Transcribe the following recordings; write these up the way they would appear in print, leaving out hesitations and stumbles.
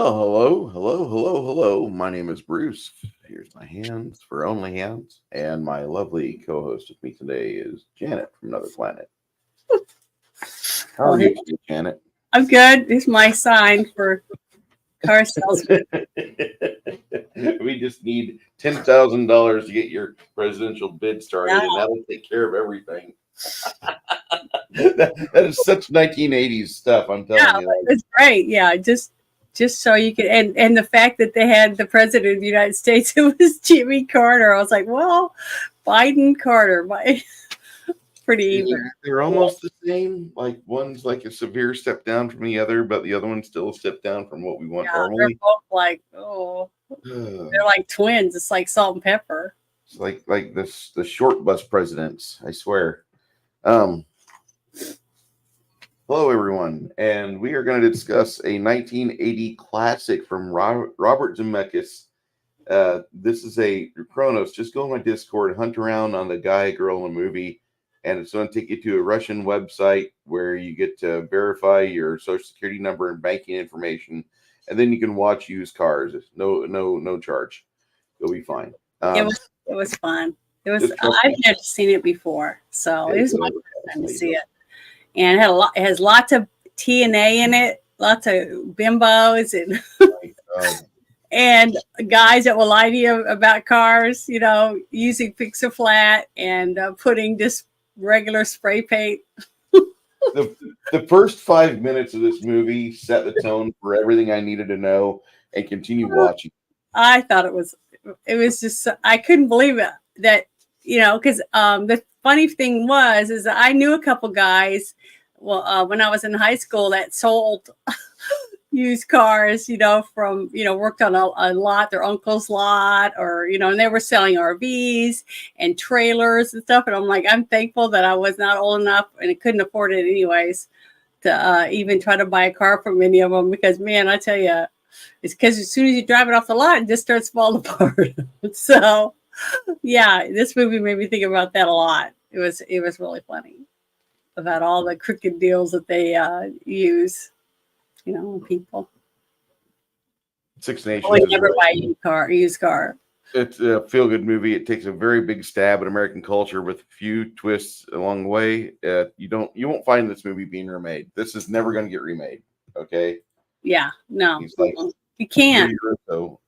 Well, hello. My name is Bruce. Here's my hands for only hands. And my lovely co host with me today is Janet from another planet. How Oh, are you today, Janet? I'm good. It's my sign for car salesman. We just need $10,000 to get your presidential bid started, Yeah, and that'll take care of everything. That is such 1980s stuff, I'm yeah, telling you. it's great. Yeah, just so you could, and the fact that they had the president of the United States, it was Jimmy Carter. I was like, well, Biden Carter, pretty even. They're almost the same. Like one's like a severe step down from the other, but the other one's still a step down from what we want Yeah, they're normally. both like, oh, they're like twins. It's like salt and pepper. It's like this the short bus presidents, I swear. Um Hello everyone, and we are going to discuss a 1980 classic from Robert Zemeckis. This is a Chronos. Just go on my Discord, hunt around on the guy, girl, and movie, and it's going to take you to a Russian website where you get to verify your social security number and banking information, and then you can watch used cars. No charge. You'll be fine. It Um, was it was fun. It was. just trust I've me. never seen it before, so it Hey, was my good. first time to see it. And it had a lot. It has lots of TNA in it, lots of bimbos Uh, and guys that will lie to you about cars. Using Fix-A-Flat and putting just regular spray paint. the first 5 minutes of this movie set the tone for everything I needed to know and continue watching. I thought it was. It was just. I couldn't believe it that because the funny thing is that I knew a couple guys. Well, when I was in high school, that sold used cars, from, worked on a lot, their uncle's lot, or, and they were selling RVs and trailers and stuff. And I'm like, I'm thankful that I was not old enough and I couldn't afford it anyways to even try to buy a car from any of them because, man, I tell you, it's because as soon as you drive it off the lot, it just starts falling apart. So, yeah, this movie made me think about that a lot. It was really funny about all the crooked deals that they use, people. Six Oh, we Nations is never buy right. a used car. It's a feel good movie. It takes a very big stab at American culture with a few twists along the way. You won't find this movie being remade. This is never going to get remade. Okay, Yeah, no, he's like you can't. so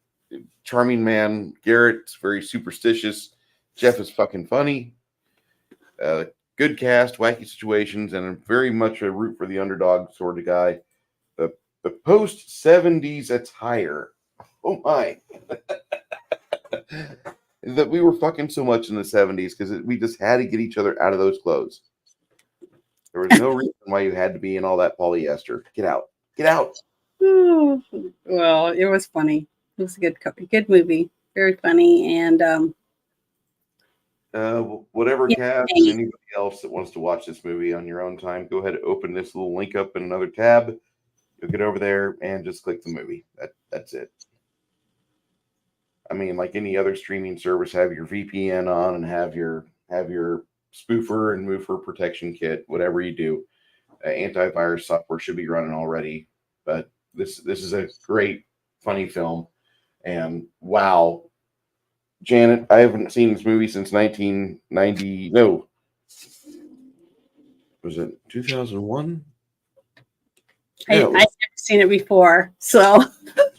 charming man. Garrett's very superstitious. Jeff is fucking funny. Good cast, wacky situations, and very much a root for the underdog sort of guy. The post 70s attire. Oh my. That we were fucking so much in the 70s because we just had to get each other out of those clothes. There was no reason why you had to be in all that polyester. Get out. Get out. Well, it was funny. It was a good movie. Very funny. And Whatever yeah, cast and anybody else that wants to watch this movie on your own time, go ahead and open this little link up in another tab. You'll get over there and just click the movie. That's it. I mean, like any other streaming service, have your VPN on and have your spoofer and moofer protection kit, whatever you do. Antivirus software should be running already, but this is a great, funny film. And wow, Janet, I haven't seen this movie since 1990. No, was it 2001? I've never seen it before, so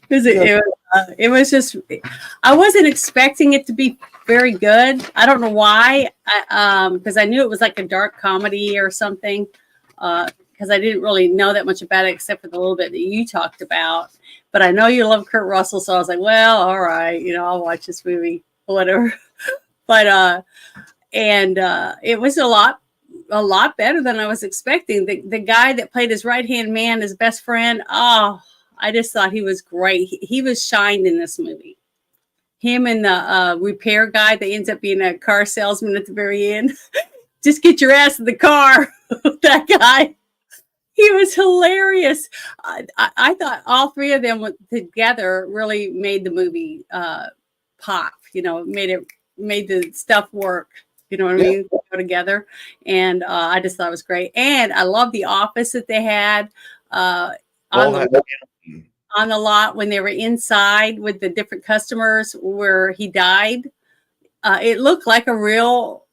it was just. I wasn't expecting it to be very good. I don't know why. Because I knew it was like a dark comedy or something. Because I didn't really know that much about it except for the little bit that you talked about. But I know you love Kurt Russell, so I was like, well, all right, I'll watch this movie, whatever. But it was a lot better than I was expecting. The guy that played his right hand man, his best friend, I just thought he was great. He was shined in this movie. Him and the repair guy that ends up being a car salesman at the very end. Just get your ass in the car. That guy. He was hilarious. I thought all three of them together really made the movie pop. Made the stuff work. You know what I mean? Go together. And I just thought it was great. And I love the office that they had on on the lot when they were inside with the different customers where he died. It looked like a real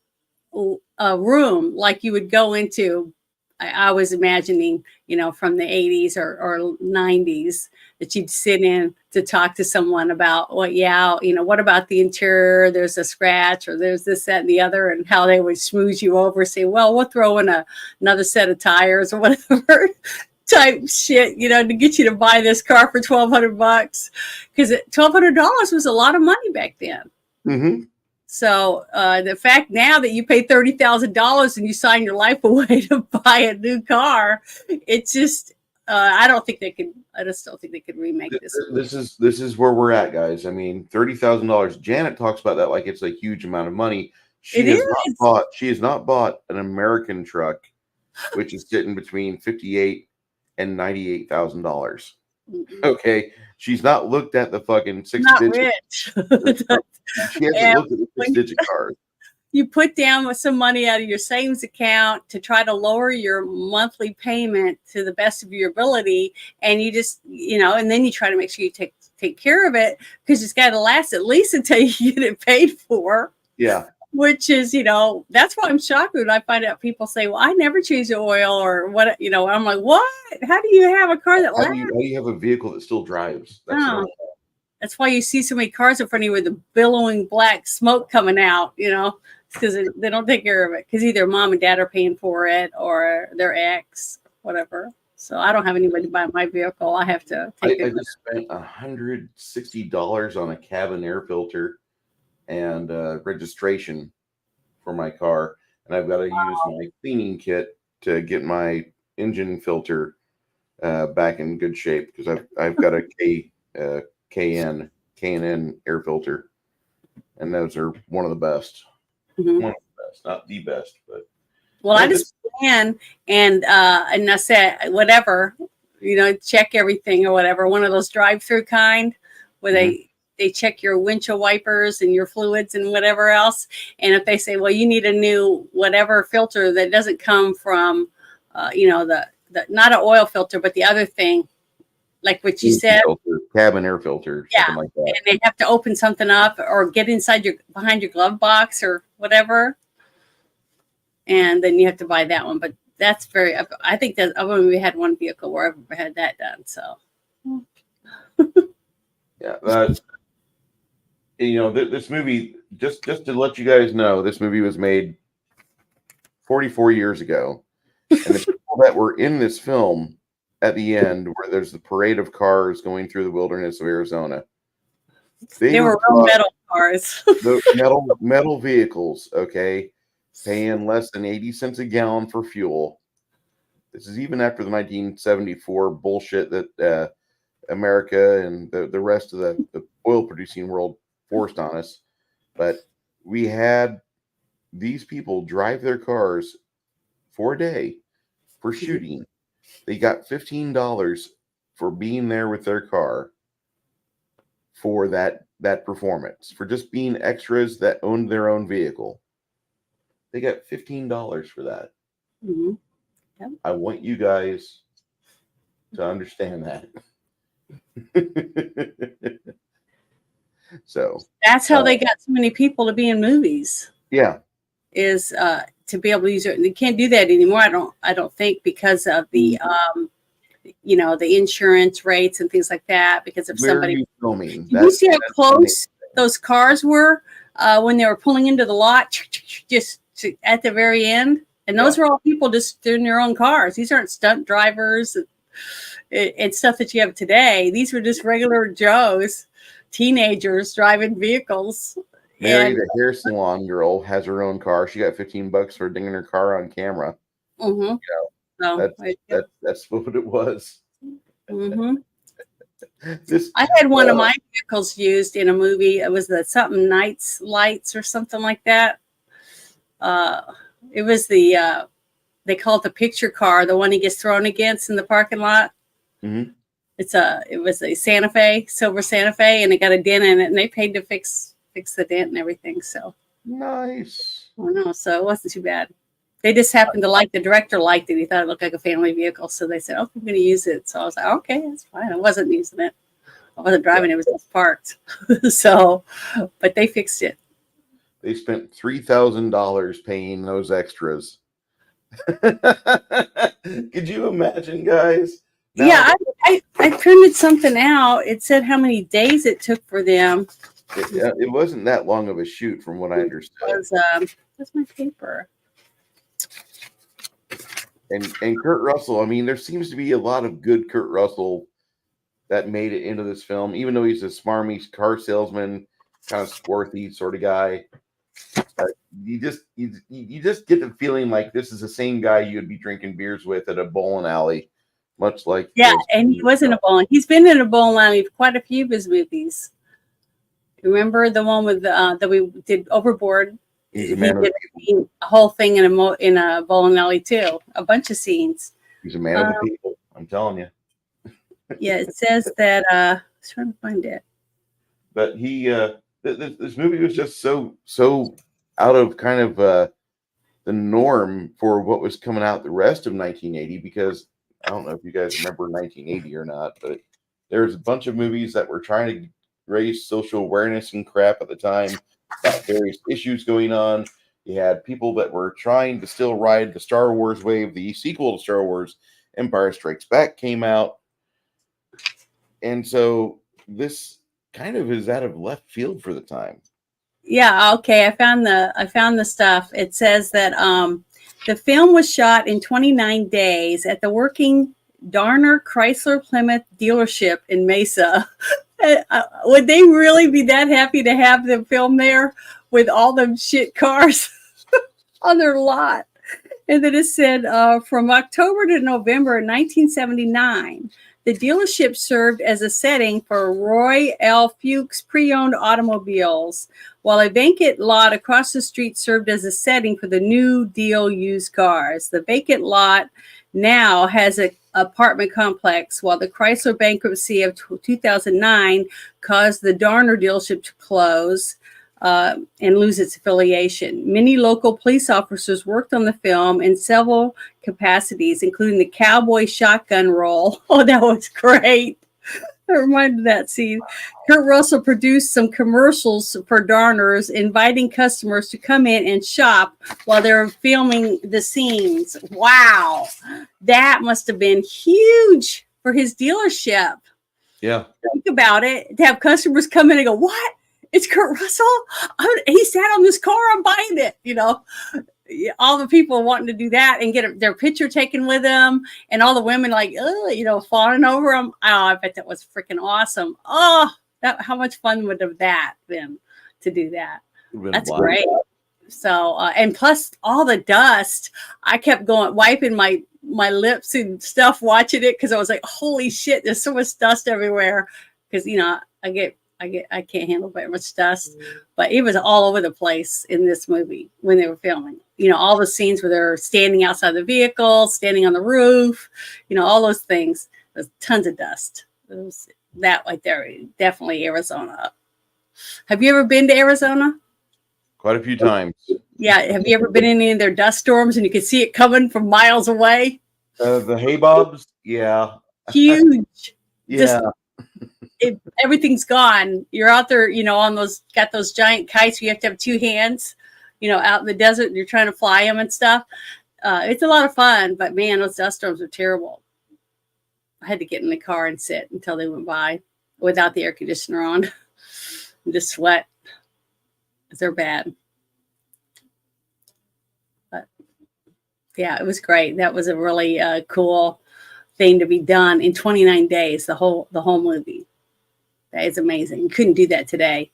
room, like you would go into. I was imagining, from the 80s or 90s, that you'd sit in to talk to someone about, what about the interior? There's a scratch, or there's this, that, and the other, and how they would smooth you over, say, well, we'll throw in another set of tires or whatever type shit, to get you to buy this car for $1,200, because $1,200 was a lot of money back then. Mm-hmm. So the fact now that you pay $30,000 and you sign your life away to buy a new car, it's just I just don't think they could remake this. This is where we're at, guys. I mean, $30,000. Janet talks about that like it's a huge amount of money. She has not bought an American truck, which is sitting between $58,000 and $98,000. Okay, she's not looked at the fucking six-digit. Rich. She hasn't looked at the six-digit cars. You put down some money out of your savings account to try to lower your monthly payment to the best of your ability, and you just, and then you try to make sure you take care of it, because it's got to last at least until you get it paid for. Yeah. Which is, that's why I'm shocked when I find out people say, well, I never change the oil, or what, I'm like, what? How do you have a car that lasts? How do you have a vehicle that still drives? That's why you see so many cars in front of you with the billowing black smoke coming out, because they don't take care of it, because either mom and dad are paying for it, or their ex, whatever. So I don't have anybody to buy my vehicle. I have to take it. I just spent $160 on a cabin air filter and registration for my car, and I've got to use my cleaning kit to get my engine filter back in good shape, because I've got a K&N air filter, and those are one of the best. Mm-hmm. One of the best, not the best, but I just plan and I said whatever, check everything or whatever. One of those drive-through kind where they check your windshield wipers and your fluids and whatever else. And if they say, well, you need a new whatever filter that doesn't come from, the not an oil filter, but the other thing, like what you said, cabin air filter, something like that. And they have to open something up or get behind your glove box or whatever, and then you have to buy that one. But that's I think that I've only had one vehicle where I've ever had that done. So yeah, that's this movie, just to let you guys know, this movie was made 44 years ago, and the people that were in this film at the end, where there's the parade of cars going through the wilderness of Arizona, they were real metal cars. The metal vehicles, okay, paying less than 80 cents a gallon for fuel. This is even after the 1974 bullshit that America and the rest of the oil producing world forced on us. But we had these people drive their cars for a day for shooting. They got $15 for being there with their car for that performance, for just being extras that owned their own vehicle. They got $15 for that. Mm-hmm. Yep. I want you guys to understand that. So that's how they got so many people to be in movies. Yeah, is to be able to use it. They can't do that anymore. I don't think, because of the the insurance rates and things like that. Because if somebody, are you filming? Did you see how close those cars were when they were pulling into the lot, just at the very end? And those were all people just in their own cars. These aren't stunt drivers and stuff that you have today. These were just regular Joes, teenagers driving vehicles. Mary, the hair salon girl, has her own car. She got $15 for dinging her car on camera. Mm-hmm. That's what it was. Mm-hmm. I had one of my vehicles used in a movie. It was the something Nights Lights or something like that. It was the they call it the picture car, the one he gets thrown against in the parking lot. Mm-hmm. It was a Santa Fe, silver Santa Fe, and it got a dent in it, and they paid to fix the dent and everything. So nice. I don't know, so it wasn't too bad. They just happened to like, the director liked it. He thought it looked like a family vehicle. So they said, "Oh, I'm going to use it." So I was like, "Okay, that's fine." I wasn't using it. I wasn't driving. It was just parked. So, but they fixed it. They spent $3,000 paying those extras. Could you imagine, guys? Now, yeah, I printed something out. It said how many days it took for them. it wasn't that long of a shoot, from what I understood. Where's my paper? And Kurt Russell, I mean, there seems to be a lot of good Kurt Russell that made it into this film, even though he's a smarmy car salesman, kind of swarthy sort of guy. You just get the feeling like this is the same guy you'd be drinking beers with at a bowling alley, much like and he was in a bowling. He's been in a bowling alley for quite a few of his movies. Remember the one with that we did, Overboard? He's a man of the people. A whole thing in a bowling alley too. A bunch of scenes. He's a man of the people. I'm telling you. Yeah, it says that. I was trying to find it. But he, this movie was just so out of kind of the norm for what was coming out the rest of 1980. Because I don't know if you guys remember 1980 or not, but there's a bunch of movies that were trying to raise social awareness and crap at the time about various issues going on. You had people that were trying to still ride the Star Wars wave. The sequel to Star Wars, Empire Strikes Back, came out. And so this kind of is out of left field for the time. Yeah, okay. I found the stuff. It says that the film was shot in 29 days at the working Darner Chrysler Plymouth dealership in Mesa. Would they really be that happy to have them film there with all them shit cars on their lot? And then it said from October to November 1979, the dealership served as a setting for Roy L. Fuchs pre-owned automobiles, while a vacant lot across the street served as a setting for the New Deal used cars. The vacant lot now has an apartment complex, while the Chrysler bankruptcy of 2009 caused the Darner dealership to close and lose its affiliation. Many local police officers worked on the film in several capacities, including the cowboy shotgun role. Oh, that was great. I reminded that scene. Kurt Russell produced some commercials for Darner's, inviting customers to come in and shop while they were filming the scenes. Wow. That must have been huge for his dealership. Yeah. Think about it. To have customers come in and go, "What? It's Kurt Russell? He sat on this car. I'm buying it." You know, all the people wanting to do that and get their picture taken with them, and all the women like, fawning over him. Oh, I bet that was freaking awesome. Oh, how much fun would have that been to do that? That's wild. Great. So, and plus all the dust, I kept wiping my lips and stuff watching it because I was like, holy shit, there's so much dust everywhere. Because I can't handle very much dust, but it was all over the place in this movie when they were filming. All the scenes where they're standing outside the vehicle, standing on the roof, all those things. There's tons of dust. That right there, definitely Arizona. Have you ever been to Arizona? Quite a few times. Yeah. Have you ever been in any of their dust storms and you could see it coming from miles away? The hay bobs, yeah. Huge. Yeah. Everything's gone. You're out there, on got those giant kites. You have to have two hands, out in the desert. And you're trying to fly them and stuff. It's a lot of fun, but man, those dust storms are terrible. I had to get in the car and sit until they went by without the air conditioner on and just sweat. They're bad. But yeah, it was great. That was a really cool thing to be done in 29 days, the whole movie. That is amazing. You couldn't do that today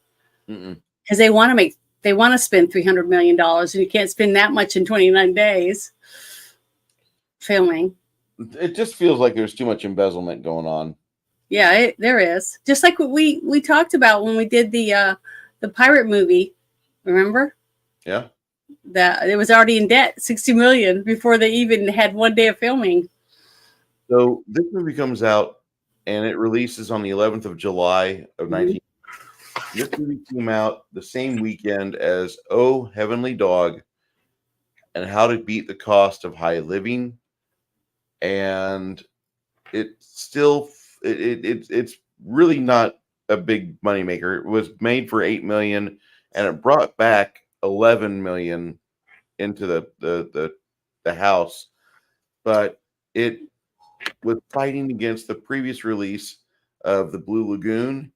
because they want to spend $300 million and you can't spend that much in 29 days filming. It just feels like there's too much embezzlement going on. Yeah, there is. Just like what we talked about when we did the pirate movie. Remember? Yeah. That it was already in debt, $60 million before they even had one day of filming. So this movie comes out and it releases on the 11th of July of 19. This movie came out the same weekend as Oh Heavenly Dog, and how to beat the cost of high living. And it's really not a big moneymaker. It was made for 8 million and it brought back 11 million into the house, but it was fighting against the previous release of the Blue Lagoon,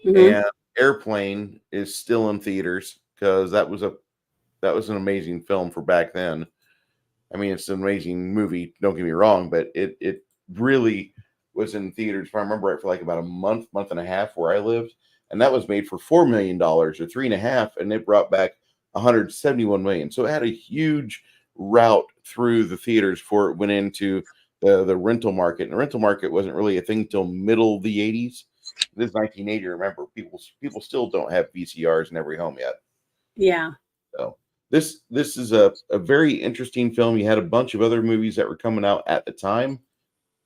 Mm-hmm. and Airplane is still in theaters because that was an amazing film for back then. I mean, it's an amazing movie, don't get me wrong, but it really was in theaters, if I remember right, for like about a month and a half where I lived. And that was made for $4 million or 3.5, and it brought back 171 million. So it had a huge route through the theaters before it went into the rental market. And the rental market wasn't really a thing till middle of the 80s. This is 1980. Remember, people still don't have VCRs in every home yet. Yeah. So this is a very interesting film. You had a bunch of other movies that were coming out at the time.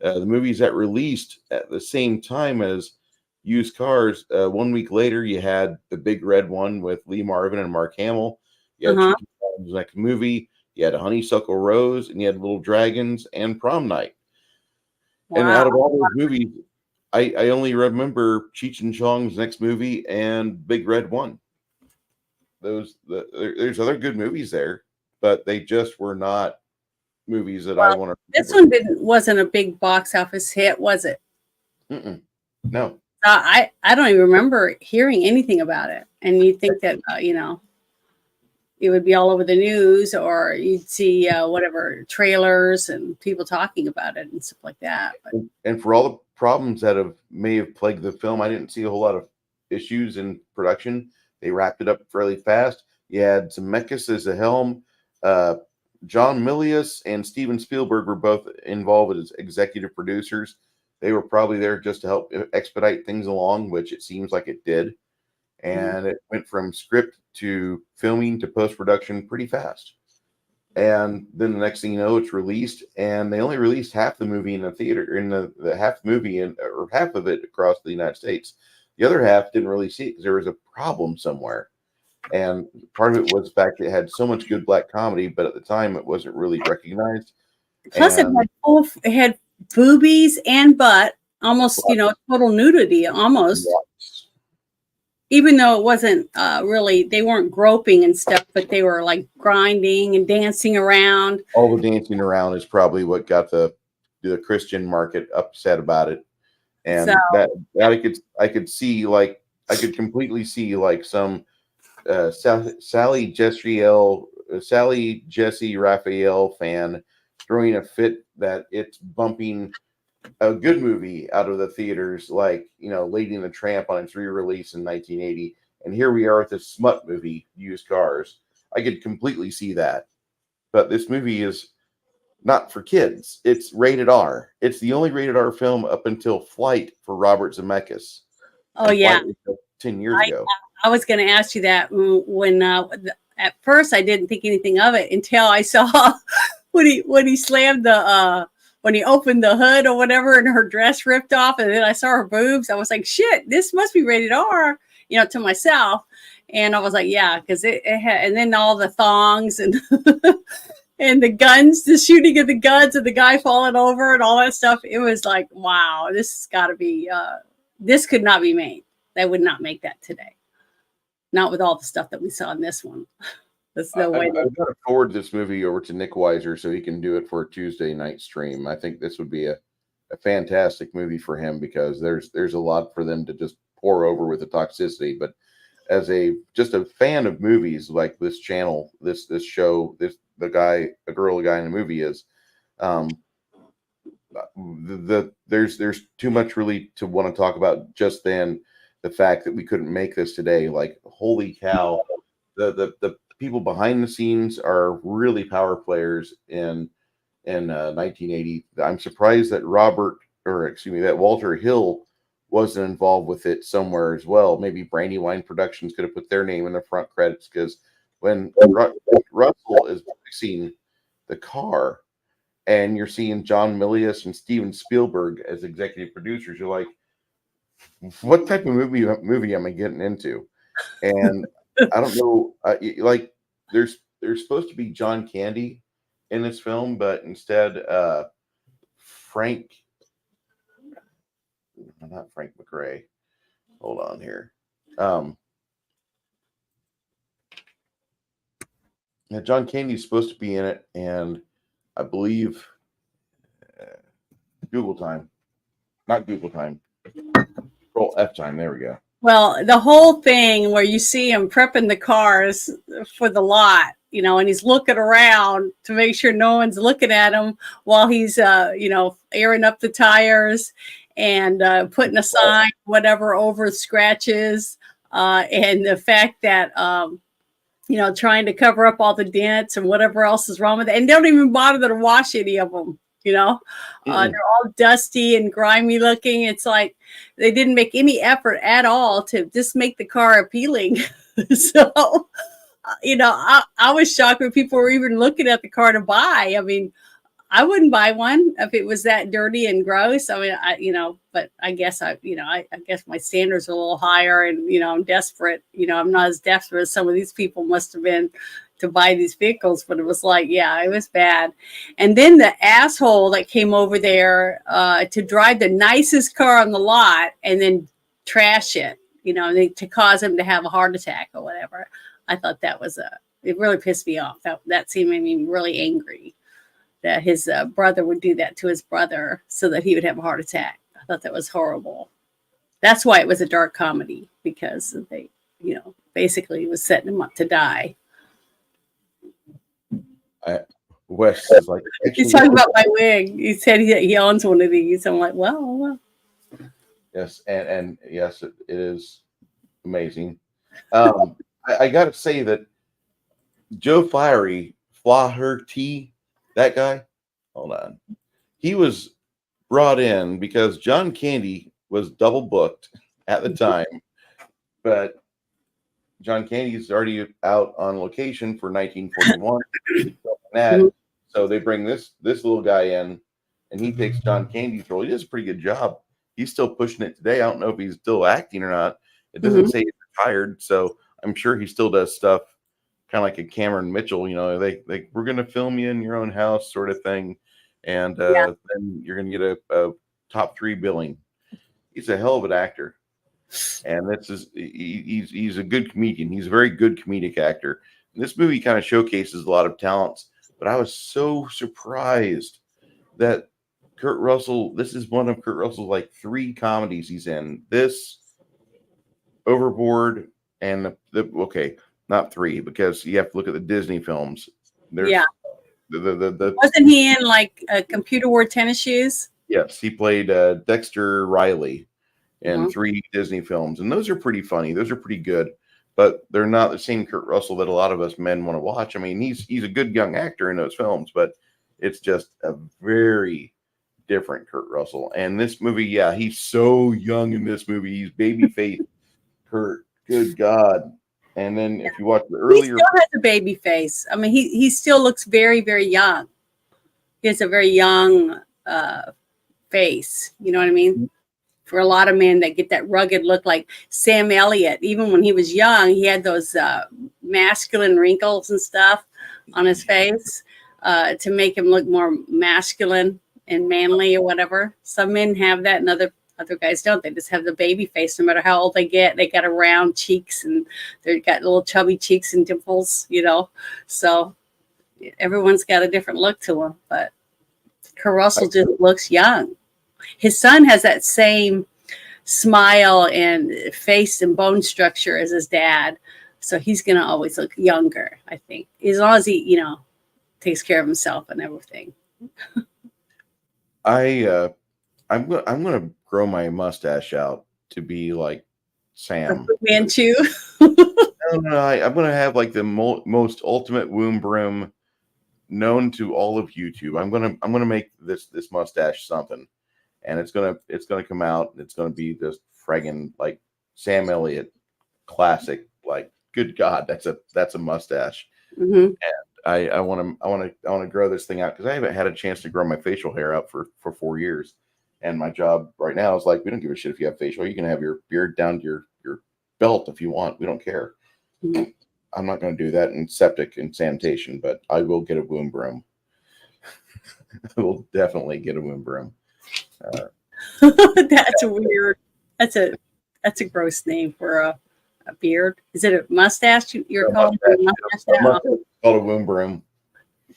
The movies that released at the same time as Used Cars. 1 week later, you had the Big Red One with Lee Marvin and Mark Hamill. You had Uh-huh. Cheech and Chong's next movie. You had Honeysuckle Rose, and you had Little Dragons and Prom Night. And Wow. out of all those movies, I only remember Cheech and Chong's next movie and Big Red One. There's other good movies there, but they just were not movies that I want to This remember. one wasn't a big box office hit, was it? No. I don't even remember hearing anything about it. And you'd think that it would be all over the news, or you'd see whatever trailers and people talking about it and stuff like that. But And for all the problems that may have plagued the film, I didn't see a whole lot of issues in production. They wrapped it up fairly fast. You had Zemeckis as the helm. John Milius and Steven Spielberg were both involved as executive producers. They were probably there just to help expedite things along, which it seems like it did. And it went from script to filming to post-production pretty fast. And then the next thing you know, it's released, and they only released half the movie in the theater, in the half movie, or half of it across the United States. The other half didn't really see it because there was a problem somewhere. And part of it was the fact that it had so much good black comedy, but at the time it wasn't really recognized. plus, And it had boobies and butt, almost total nudity, almost. Even though it wasn't really, they weren't groping and stuff, but they were like grinding and dancing around. all the dancing around is probably what got the Christian market upset about it. And So, that I could see, like, I could completely see like some Sally Jesse Raphael fan throwing a fit that it's bumping a good movie out of the theaters, like, Lady and the Tramp on its re-release in 1980, and here we are with this smut movie, Used Cars. I could completely see that, but this movie is not for kids. It's rated R. It's the only rated R film up until Flight for Robert Zemeckis. oh yeah, Flight was 10 years ago. I was going to ask you that when at first I didn't think anything of it until I saw when he slammed the when he opened the hood or whatever and her dress ripped off, and then I saw her boobs. I was like, shit, this must be rated R, to myself. And I was like, yeah, because it had, and then all the thongs and and the guns, the shooting of the guns and the guy falling over and all that stuff. It was like, wow, this has got to be, this could not be made. They would not make that today. Not with all the stuff that we saw in this one. There's no way. I'm going to forward this movie over to Nick Weiser so he can do it for a Tuesday night stream. I think this would be a fantastic movie for him because there's a lot for them to just pour over with the toxicity. But as just a fan of movies like this channel, this show, a guy in the movie is, there's too much really to want to talk about. Just then, the fact that we couldn't make this today, like, holy cow, the people behind the scenes are really power players in 1980. I'm surprised that that Walter Hill wasn't involved with it somewhere as well. Maybe Brandywine Productions could have put their name in the front credits, because when Russell is fixing the car and you're seeing John Milius and Steven Spielberg as executive producers, you're like, what type of movie am I getting into? And I don't know, like, there's there's supposed to be John Candy in this film, but instead Frank, not Frank McRae. Hold on here. Yeah, John Candy's supposed to be in it, and I believe Google time, not Google time. Control F time. There we go. Well, the whole thing where you see him prepping the cars for the lot, you know, and he's looking around to make sure no one's looking at him while he's, you know, airing up the tires and putting a sign, whatever, over scratches. And the fact that, you know, trying to cover up all the dents and whatever else is wrong with it. And they don't even bother to wash any of them, you know. They're all dusty and grimy looking. It's like they didn't make any effort at all to just make the car appealing. So, you know, I was shocked when people were even looking at the car to buy. I mean, I wouldn't buy one if it was that dirty and gross. I mean, you know, but I guess I guess my standards are a little higher, and, you know, I'm desperate. You know, I'm not as desperate as some of these people must have been to buy these vehicles, but it was like, yeah, it was bad. And then the asshole that came over there to drive the nicest car on the lot and then trash it, you know, to cause him to have a heart attack or whatever. I thought that was it really pissed me off. That scene made me really angry, that his brother would do that to his brother so that he would have a heart attack. I thought that was horrible. That's why it was a dark comedy, because they, you know, basically was setting him up to die. Wes is like, he's talking about my wig. He said he owns one of these. I'm like, well. Yes, and yes, it is amazing. I got to say that Joe Flaherty, that guy, hold on, he was brought in because John Candy was double booked at the time, but John Candy's already out on location for 1941. So they bring this little guy in, and he takes John Candy's role. He does a pretty good job. He's still pushing it today. I don't know if he's still acting or not. It doesn't say he's retired, so I'm sure he still does stuff, kind of like a Cameron Mitchell. You know, we're going to film you in your own house, sort of thing, and then you're going to get a top 3 billing. He's a hell of an actor, and he's a good comedian. He's a very good comedic actor. And this movie kind of showcases a lot of talents, but I was so surprised that Kurt Russell, this is one of Kurt Russell's like 3 comedies he's in. This, Overboard, and okay, not 3, because you have to look at the Disney films. There's wasn't he in like Computer Wore Tennis Shoes? Yes, he played Dexter Riley in 3 Disney films, and those are pretty funny. Those are pretty good, but they're not the same Kurt Russell that a lot of us men want to watch. I mean, he's a good young actor in those films, but it's just a very different Kurt Russell. And this movie, yeah, he's so young in this movie. He's baby face Kurt. Good God. And then if you watch the earlier, he still has a baby face. I mean, he still looks very, very young. He has a very young face. You know what I mean? For a lot of men that get that rugged look, like Sam Elliott, even when he was young, he had those masculine wrinkles and stuff on his face to make him look more masculine and manly or whatever. Some men have that and other guys don't. They just have the baby face no matter how old they get. They got a round cheeks and they've got little chubby cheeks and dimples, you know. So everyone's got a different look to them, but Kurt Russell just looks young. His son has that same smile and face and bone structure as his dad. So he's going to always look younger, I think, as long as he, you know, takes care of himself and everything. I'm gonna grow my mustache out to be like Sam Manchu. No, I'm gonna have like the most ultimate womb brim known to all of YouTube. I'm gonna make this mustache something, and it's gonna come out. And it's gonna be this friggin' like Sam Elliott classic. Like, good God, that's a mustache. And I want to grow this thing out because I haven't had a chance to grow my facial hair out for 4 years, and my job right now is like, we don't give a shit if you have facial. You can have your beard down to your belt if you want. We don't care. I'm not going to do that in septic and sanitation, but I will get a boom broom. I will definitely get a boom broom. That's weird. That's a gross name for a beard. Is it a mustache? You're calling it a mustache now? It's called a boom broom.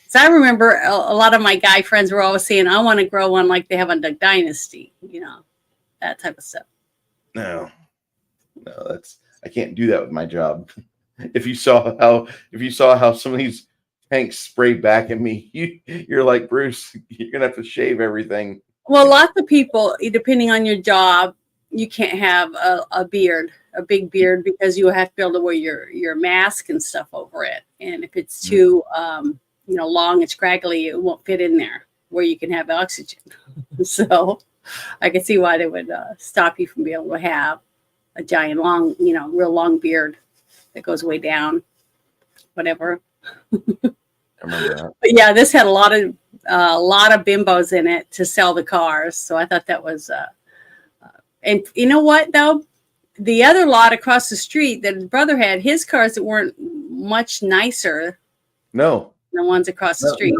So I remember a lot of my guy friends were always saying, "I want to grow one like they have on Duck Dynasty," that type of stuff. No, I can't do that with my job. If you saw how some of these tanks spray back at me, you're like, Bruce, you're gonna have to shave everything. Well, lots of people, depending on your job, you can't have a beard, a big beard, because you have to be able to wear your mask and stuff over it. And if it's too long and scraggly, it won't fit in there where you can have oxygen. So I can see why they would stop you from being able to have a giant long, real long beard that goes way down, whatever. I remember that. But yeah, this had a lot of bimbos in it to sell the cars. So I thought that was, and you know what though? The other lot across the street that his brother had, his cars that weren't much nicer. No. The ones across the street.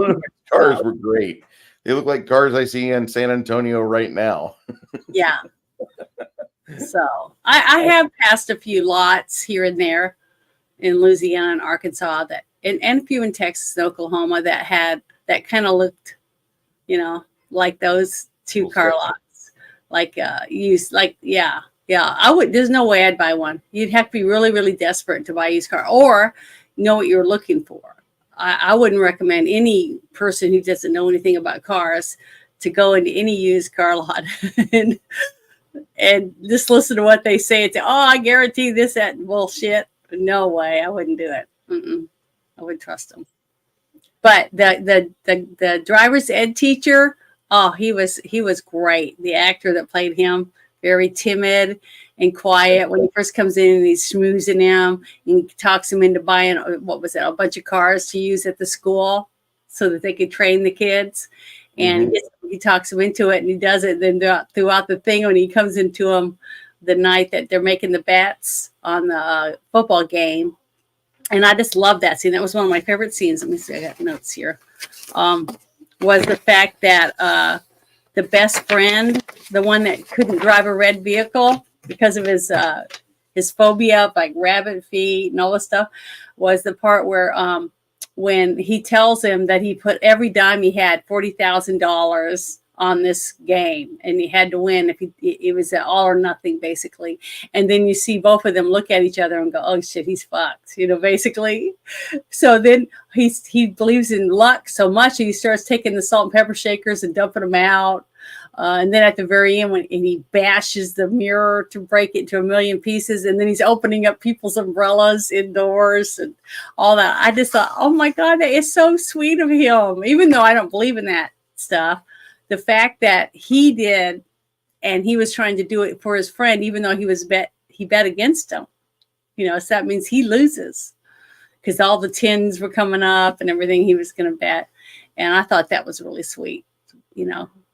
Cars were great. They look like cars I see in San Antonio right now. Yeah. So I have passed a few lots here and there in Louisiana and Arkansas and a few in Texas and Oklahoma that kind of looked, like those two car lots, like used, like, yeah. There's no way I'd buy one. You'd have to be really, really desperate to buy a used car or know what you're looking for. I wouldn't recommend any person who doesn't know anything about cars to go into any used car lot and just listen to what they say and say, "Oh, I guarantee this, that bullshit." No way, I wouldn't do it. I wouldn't trust them. But the driver's ed teacher, oh, he was great. The actor that played him, very timid and quiet when he first comes in, and he's schmoozing him and talks him into buying, what was it, a bunch of cars to use at the school so that they could train the kids. And he talks him into it, and he does it. Then throughout the thing, when he comes into him the night that they're making the bets on the football game, and I just love that scene. That was one of my favorite scenes. Let me see, I got notes here. Was the fact that the best friend, the one that couldn't drive a red vehicle because of his phobia of like rabbit feet and all this stuff, was the part where when he tells him that he put every dime he had, $40,000 on this game, and he had to win. If it was an all or nothing, basically. And then you see both of them look at each other and go, "Oh shit, he's fucked," basically. So then he believes in luck so much, and he starts taking the salt and pepper shakers and dumping them out. And then at the very end, when he bashes the mirror to break it to a million pieces, and then he's opening up people's umbrellas indoors and all that. I just thought, oh my God, that is so sweet of him. Even though I don't believe in that stuff, the fact that he did, and he was trying to do it for his friend, even though he bet against him. So that means he loses because all the tins were coming up and everything he was going to bet. And I thought that was really sweet,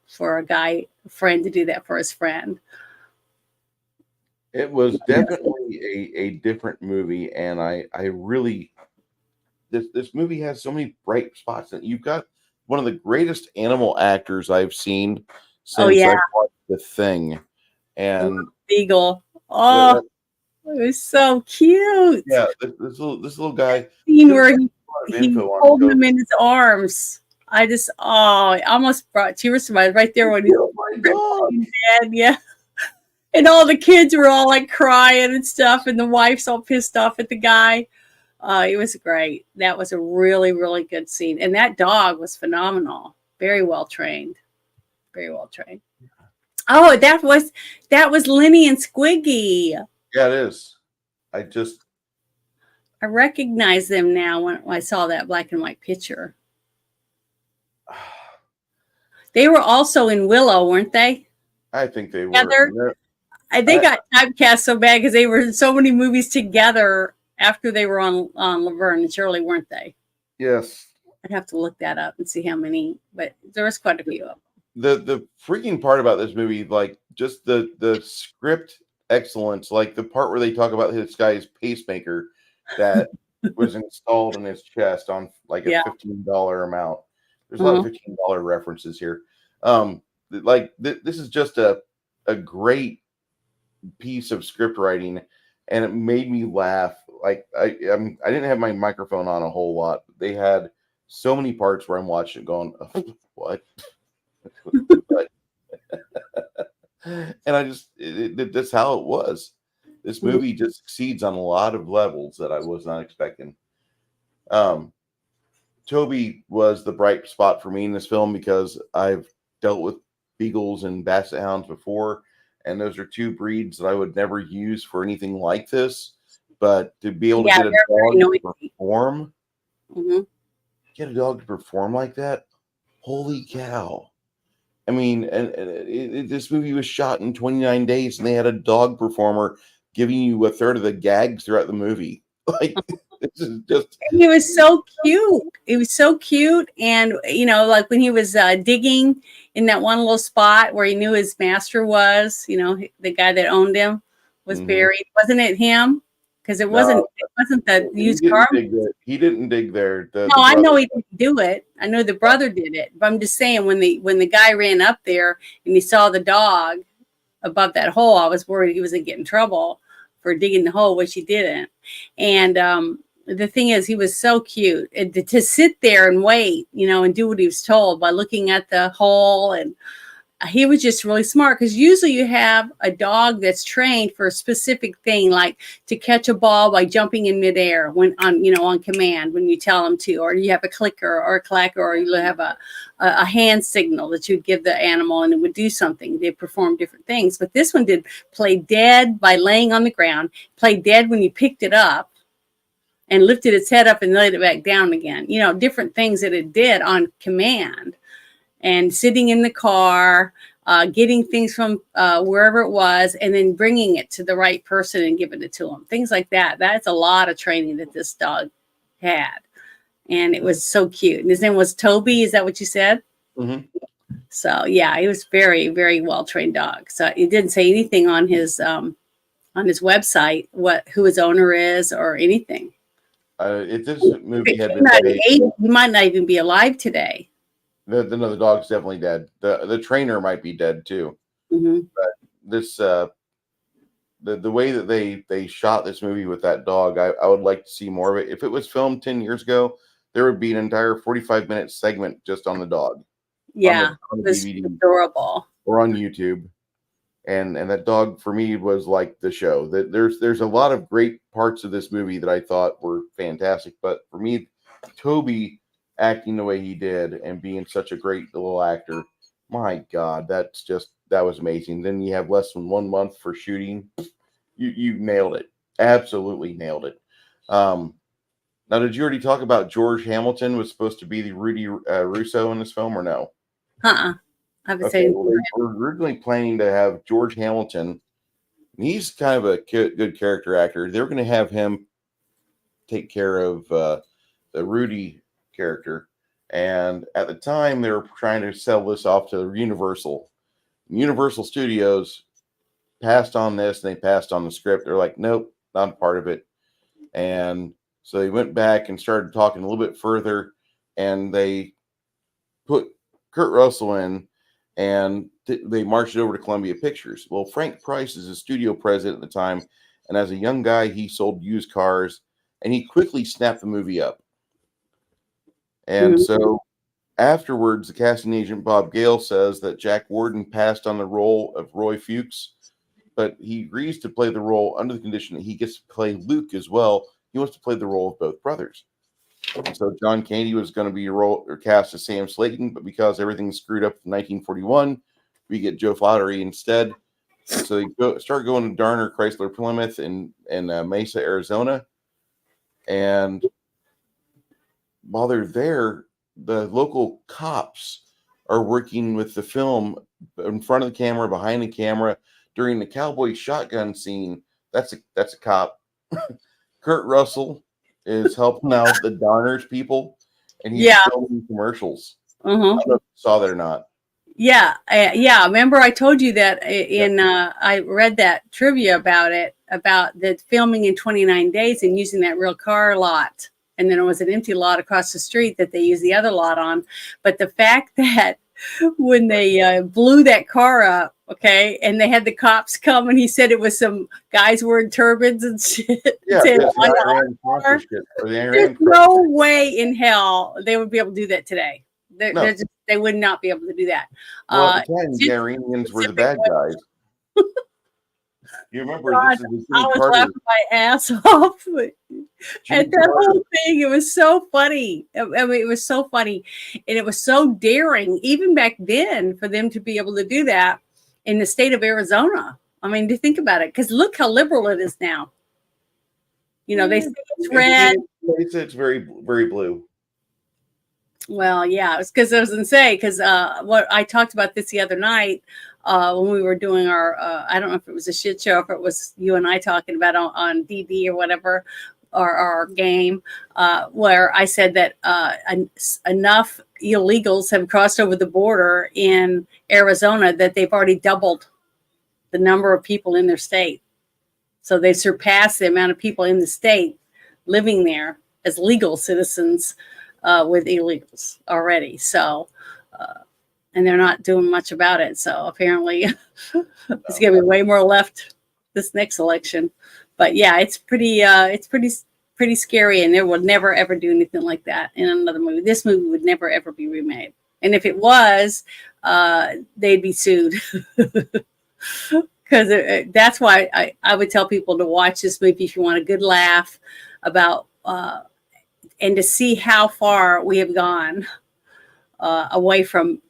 for a friend to do that for his friend. It was definitely a different movie, and I really this movie has so many bright spots. And you've got one of the greatest animal actors I've seen since I watched The Thing, and Beagle. Oh, it was so cute. Yeah, this little guy. Scene where he holding him in his arms. I almost brought tears to my eyes right there when he's dead. Yeah. And all the kids were all like crying and stuff, and the wife's all pissed off at the guy. It was great. That was a really, really good scene. And that dog was phenomenal. Very well trained. Very well trained. Oh, that was Lenny and Squiggy. Yeah, it is. I recognize them now when I saw that black and white picture. They were also in Willow, weren't they? I think they together? Were. They got typecast so bad because they were in so many movies together after they were on Laverne and Shirley, weren't they? Yes. I'd have to look that up and see how many, but there was quite a few of them. The freaking part about this movie, like just the script excellence, like the part where they talk about this guy's pacemaker, that was installed in his chest on like a Yeah. $15 amount. There's a lot of Uh-huh. $15 references here. This is just a great piece of script writing, and it made me laugh. Like I didn't have my microphone on a whole lot. They had so many parts where I'm watching it going, what? What? And I just that's how it was. This Mhm. movie just succeeds on a lot of levels that I was not expecting. Um, Toby was the bright spot for me in this film because I've dealt with beagles and basset hounds before, and those are two breeds that I would never use for anything like this. But to be able to Yeah, get a they're very dog to noisy. perform, Hmm. get a dog to perform like that, holy cow! I mean, this movie was shot in 29 days, and they had a dog performer giving you a third of the gags throughout the movie. Like, this is just He was so cute. He was so cute, and like when he was digging in that one little spot where he knew his master was, the guy that owned him was mhm. buried. Wasn't it him? Because it wasn't. No, It wasn't the he used car. didn't dig there. He didn't dig there. The No, I brother. know he didn't do it. I know the brother did it. But I'm just saying when the guy ran up there and he saw the dog above that hole, I was worried he was going to get in trouble for digging the hole, which he didn't. And the thing is, he was so cute. And to sit there and wait, and do what he was told by looking at the hole, and he was just really smart, because usually you have a dog that's trained for a specific thing, like to catch a ball by jumping in midair when on command when you tell them to, or you have a clicker or a clacker, or you have a hand signal that you'd give the animal and it would do something. They perform different things, but this one did play dead by laying on the ground, play dead when you picked it up and lifted its head up and laid it back down again. Different things that it did on command, and sitting in the car, getting things from wherever it was, and then bringing it to the right person and giving it to them. Things like that. That's a lot of training that this dog had. And it was so cute. And his name was Toby. Is that what you said? Mhm. So yeah, he was very, very well trained dog. So it didn't say anything on his website who his owner is or anything. If this If movie it had came been out in made, the 80s, he might not even be alive today. the dog's definitely dead. The trainer might be dead too. Hmm. This the way that they shot this movie with that dog, I would like to see more of it. If it was filmed 10 years ago, there would be an entire 45-minute segment just on the dog Yeah, on the it was DVD adorable. or on YouTube. And that dog for me was like the show. That there's a lot of great parts of this movie that I thought were fantastic, but for me, Toby acting the way he did and being such a great little actor, my God, that was amazing. Then you have less than 1 month for shooting. You nailed it, absolutely nailed it. Now, did you already talk about George Hamilton was supposed to be the Rudy Russo in this film, or no? Uh-uh. I haven't Okay, seen. well, they were originally planning to have George Hamilton. He's kind of a good character actor. They were going to have him take care of the Rudy character. And at the time, they were trying to sell this off to Universal. Universal Studios passed on this, and they passed on the script. They're like, nope, not a part of it. And so they went back and started talking a little bit further, and they put Kurt Russell in, and they marched over to Columbia Pictures. Well, Frank Price is a studio president at the time, and as a young guy, he sold used cars, and he quickly snapped the movie up. And Mhm. so afterwards, the casting agent Bob Gale says that Jack Warden passed on the role of Roy Fuchs, but he agrees to play the role under the condition that he gets to play Luke as well. He wants to play the role of both brothers. And so John Candy was going to be cast as Sam Slayton, but because everything screwed up in 1941, we get Joe Flattery instead. And so they start going to Darner Chrysler Plymouth in Mesa, Arizona. And while they're there, the local cops are working with the film in front of the camera, behind the camera, during the cowboy shotgun scene. That's a cop. Kurt Russell is helping out the Darners people, and he's Yeah. filming commercials. I Uh-huh. don't know if you saw that or not. Yeah. Yeah. Remember I told you that Yep. I read that trivia about it. about the filming in 29 days and using that real car lot. And then it was an empty lot across the street that they used the other lot on. But the fact that when they blew that car up, okay, and they had the cops come, and he said it was some guys wearing turbans and shit. Yeah, saying, yes, "On the the Iran car." sponsorship, or the Iran There's program. no way in hell they would be able to do that today. No. They would not be able to do that. Well, at the time, the Iranians were the bad guys. You remember, God, this is I was laughing my ass off at that whole thing. It was so funny. I mean, it was so funny, and it was so daring, even back then, for them to be able to do that in the state of Arizona. I mean, to think about it, because look how liberal it is now. You know, they say it's red. It's very, very blue. Well, yeah, it's because I was going to say, because what I talked about this the other night when we were doing our, I don't know if it was a shit show, if it was you and I talking about on DD or whatever, or our game, where I said that enough illegals have crossed over the border in Arizona that they've already doubled the number of people in their state. So they surpassed the amount of people in the state living there as legal citizens with illegals already. So, and they're not doing much about it. So apparently there's going to be way more left this next election. But yeah, it's pretty scary. And they will never, ever do anything like that in another movie. This movie would never, ever be remade. And if it was, they'd be sued. Because that's why I would tell people to watch this movie if you want a good laugh about and to see how far we have gone away from,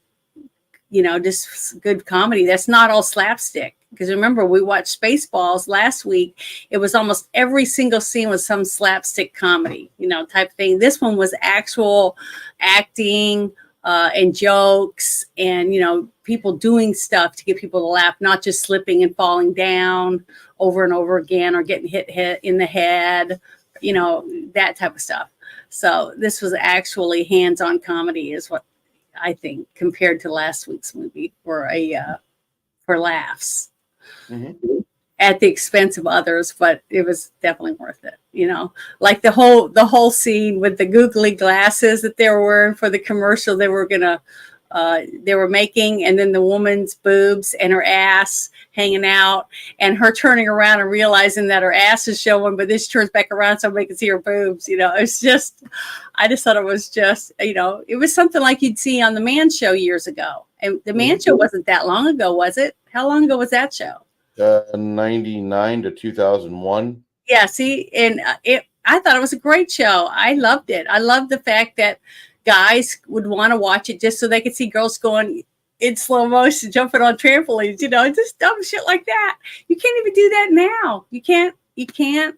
you know, just good comedy. That's not all slapstick. Because remember, we watched Spaceballs last week. It was almost every single scene was some slapstick comedy, you know, type of thing. This one was actual acting and jokes and, you know, people doing stuff to get people to laugh, not just slipping and falling down over and over again or getting hit in the head, you know, that type of stuff. So this was actually hands-on comedy is what I think compared to last week's movie for laughs at the expense of others, but it was definitely worth it. You know, like the whole scene with the googly glasses that they were wearing for the commercial they were making, and then the woman's boobs and her ass hanging out, and her turning around and realizing that her ass is showing, but then she turns back around so we can see her boobs. You know, it's just, I just thought it was just, you know, it was something like you'd see on the Man Show years ago. And the Man Show wasn't that long ago, was it? How long ago was that show? 99 to 2001. Yeah, see, and I thought it was a great show. I loved it. I loved the fact that guys would want to watch it just so they could see girls going in slow motion, jumping on trampolines, you know, just dumb shit like that. You can't even do that now. You can't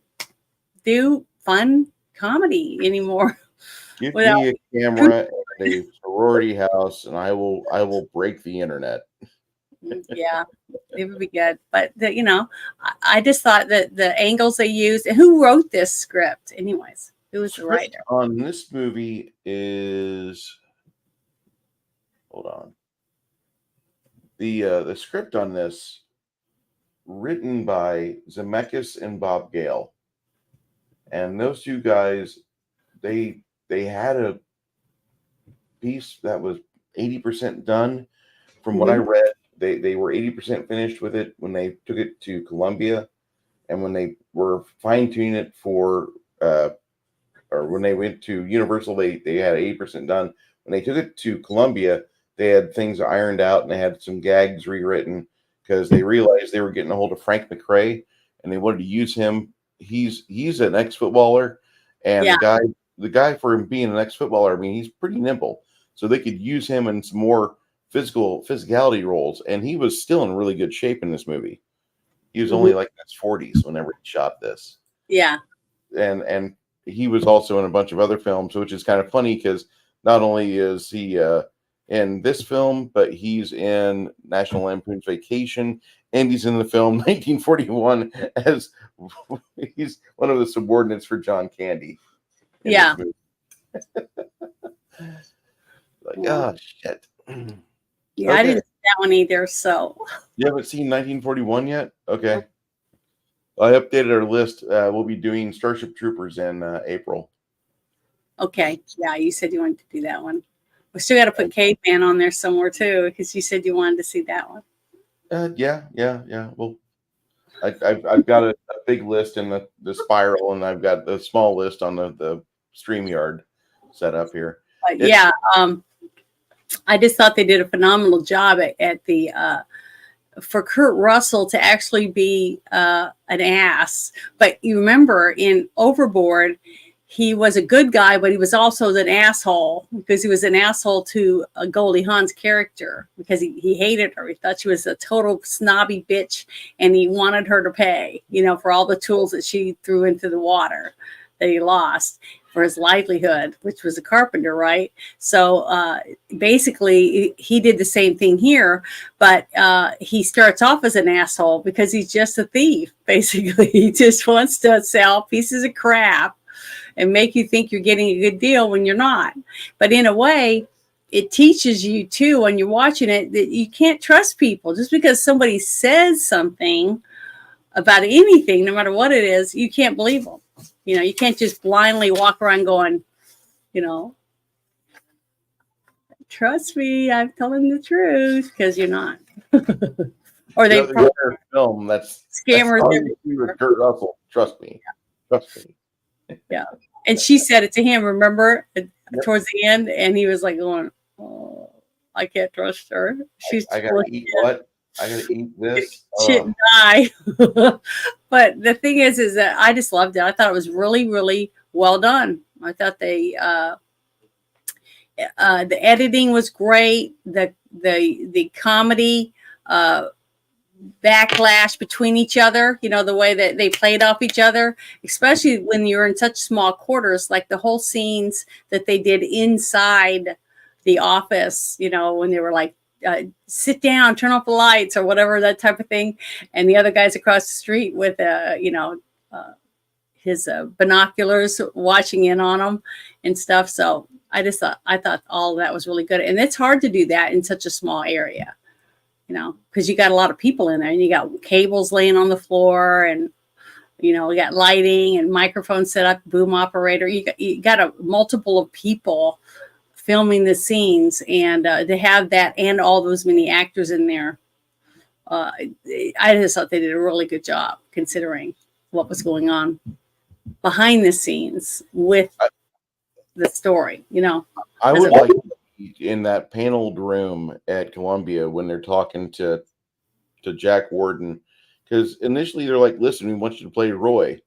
do fun comedy anymore. Give me a camera and a sorority house, and I will break the internet. Yeah, it would be good. But you know, I just thought that the angles they used, and who wrote this script, anyways? Who was the writer on this movie? Hold on. The script on this written by Zemeckis and Bob Gale, and those two guys, they had a piece that was 80% done. From what I read, they were 80% finished with it when they took it to Columbia, and when they were fine-tuning it for or when they went to Universal, they had 80% done. When they took it to Columbia, they had things ironed out and they had some gags rewritten because they realized they were getting a hold of Frank McRae and they wanted to use him. He's an ex-footballer, and the guy for him being an ex-footballer, I mean, he's pretty nimble, so they could use him in some more physicality roles, and he was still in really good shape in this movie. He was only like in his 40s whenever he shot this. Yeah, and he was also in a bunch of other films, which is kind of funny because not only is he in this film, but he's in National Lampoon's Vacation, and he's in the film 1941 as he's one of the subordinates for John Candy. Yeah. Like, oh shit. Yeah, okay. I didn't see that one either. So you haven't seen 1941 yet? Okay. I updated our list. We'll be doing Starship Troopers in April. Okay. Yeah, you said you wanted to do that one. We still got to put Caveman on there somewhere too, because you said you wanted to see that one. Yeah. Well, I've got a big list in the spiral, and I've got the small list on the StreamYard set up here. But yeah, I just thought they did a phenomenal job at the for Kurt Russell to actually be an ass. But you remember in Overboard, he was a good guy, but he was also an asshole because he was an asshole to Goldie Hawn's character because he hated her. He thought she was a total snobby bitch and he wanted her to pay, for all the tools that she threw into the water that he lost for his livelihood, which was a carpenter, right? So basically, he did the same thing here, but he starts off as an asshole because he's just a thief. Basically, he just wants to sell pieces of crap and make you think you're getting a good deal when you're not. But in a way, it teaches you too when you're watching it that you can't trust people just because somebody says something about anything, no matter what it is. You can't believe them. You can't just blindly walk around going, trust me, I'm telling the truth, because you're not. Or they the film that's scammers. With Kurt Russell. Trust me. Yeah. Trust me. Yeah. And she said it to him, remember, towards the end, and he was like going, oh, I can't trust her. I gotta eat what? I gotta eat this. Shit and die. But the thing is that I just loved it. I thought it was really, really well done. I thought the editing was great. The comedy backlash between each other, the way that they played off each other, especially when you're in such small quarters, like the whole scenes that they did inside the office, when they were like, sit down, turn off the lights or whatever, that type of thing. And the other guys across the street with, his binoculars watching in on them and stuff. So I thought all of that was really good. And it's hard to do that in such a small area. Because you got a lot of people in there and you got cables laying on the floor and, we got lighting and microphones set up, boom operator. You got a multiple of people filming the scenes and to have that and all those many actors in there. I just thought they did a really good job considering what was going on behind the scenes with the story, I would like in that paneled room at Columbia when they're talking to Jack Warden, because initially they're like, listen, we want you to play Roy,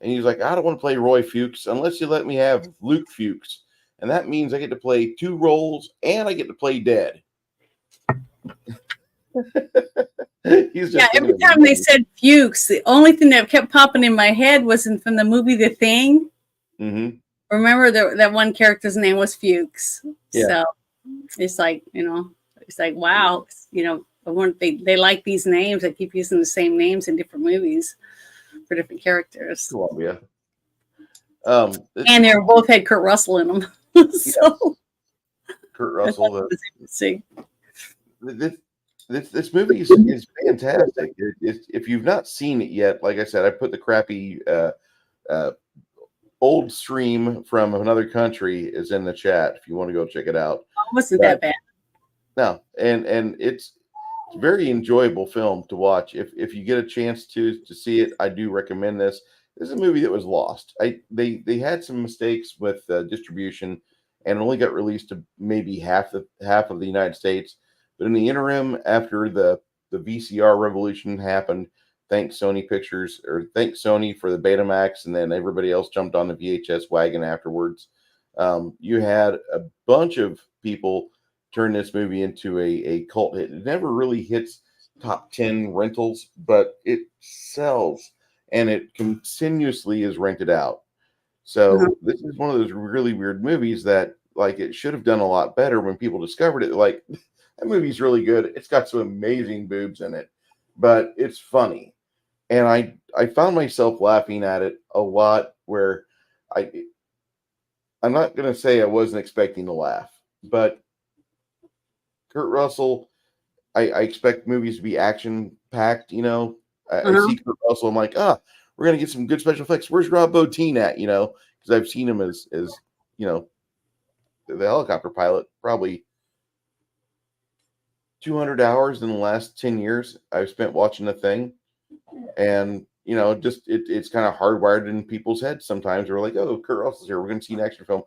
and he's like, I don't want to play Roy Fuchs unless you let me have Luke Fuchs, and that means I get to play 2 roles and I get to play dead. Every time they said Fuchs, the only thing that kept popping in my head wasn't from the movie The Thing. Mm-hmm. Remember that one character's name was Fuchs. Yeah. So it's like, it's like, wow, they like these names. They keep using the same names in different movies for different characters. Columbia. And they both had Kurt Russell in them. So Kurt Russell. Interesting. This movie is fantastic. If you've not seen it yet, like I said, I put the crappy old stream from another country is in the chat if you want to go check it out. It wasn't that bad. No, and it's a very enjoyable film to watch. If you get a chance to see it, I do recommend this. This is a movie that was lost. They had some mistakes with distribution and only got released to maybe half of the United States. But in the interim, after the VCR revolution happened, thanks Sony Pictures, or thanks Sony for the Betamax, and then everybody else jumped on the VHS wagon afterwards. You had a bunch of people turn this movie into a cult hit. It never really hits top 10 rentals, but it sells, and it continuously is rented out. So this is one of those really weird movies that, like, it should have done a lot better when people discovered it. Like, that movie's really good. It's got some amazing boobs in it, but it's funny. And I found myself laughing at it a lot, where I'm not going to say I wasn't expecting to laugh, but Kurt Russell, I expect movies to be action packed, I see Kurt Russell. I'm like, we're gonna get some good special effects. Where's Rob Bottin at? Because I've seen him as the helicopter pilot probably 200 hours in the last 10 years I've spent watching the thing. And, just it's kind of hardwired in people's heads sometimes. We're like, oh, Kurt Russell's here. We're going to see an action film.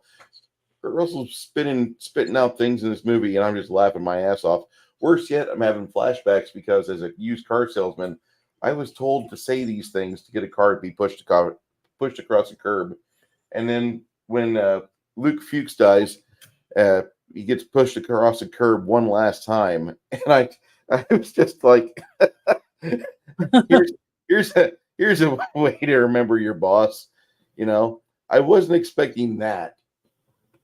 Kurt Russell's spitting out things in this movie, and I'm just laughing my ass off. Worse yet, I'm having flashbacks because as a used car salesman, I was told to say these things to get a car to be pushed across the curb. And then when Luke Fuchs dies, he gets pushed across the curb one last time, and I was just like, here's a way to remember your boss. I wasn't expecting that,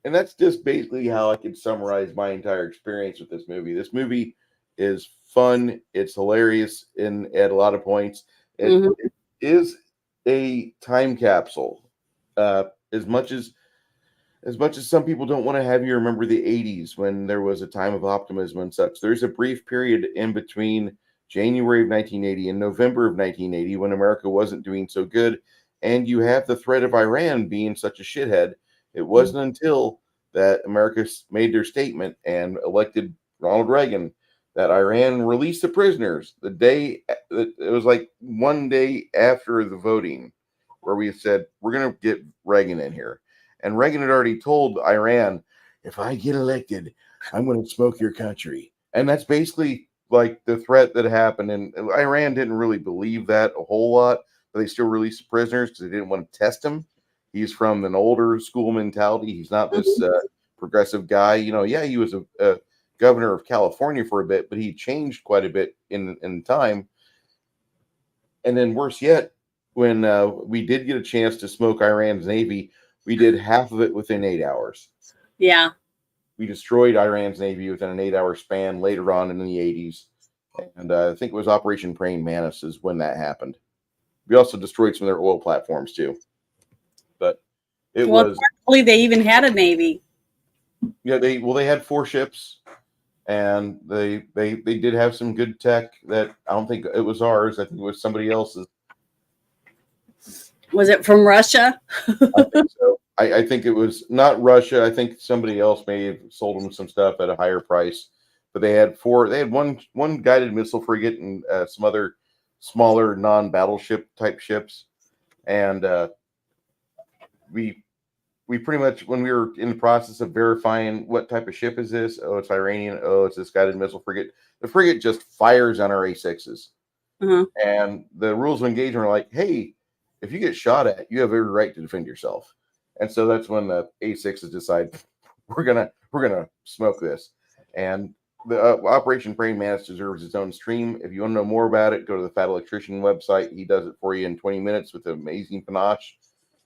and that's just basically how I could summarize my entire experience with this movie. This movie is fun. It's hilarious at a lot of points. It is a time capsule. As much as some people don't want to have you remember the 80s when there was a time of optimism and such, there's a brief period in between January of 1980 and November of 1980 when America wasn't doing so good, and you have the threat of Iran being such a shithead. It wasn't until that America made their statement and elected Ronald Reagan that Iran released the prisoners. It was like one day after the voting where we said, we're going to get Reagan in here. And Reagan had already told Iran, if I get elected, I'm going to smoke your country. And that's basically like the threat that happened. And Iran didn't really believe that a whole lot, but they still released the prisoners because they didn't want to test him. He's from an older school mentality. He's not this progressive guy. He was a governor of California for a bit, but he changed quite a bit in time. And then worse yet, when we did get a chance to smoke Iran's Navy, we did half of it within 8 hours. Yeah. We destroyed Iran's Navy within an 8-hour span later on in the 80s. And I think it was Operation Praying Mantis is when that happened. We also destroyed some of their oil platforms too. But apparently they even had a Navy. Yeah, they had 4 ships. And they did have some good tech that I don't think it was ours. I think it was somebody else's. Was it from Russia? I think so. I think it was not Russia. I think somebody else may have sold them some stuff at a higher price. But they had 4. They had one guided missile frigate and some other smaller non-battleship type ships. And we pretty much, when we were in the process of verifying what type of ship is this, it's Iranian, it's this guided missile frigate. The frigate just fires on our A6s. And the rules of engagement are like, hey, if you get shot at, you have every right to defend yourself. And so that's when the A6s decide we're gonna smoke this. And the Operation Praying Mantis deserves its own stream. If you want to know more about it, go to the Fat Electrician website. He does it for you in 20 minutes with amazing panache.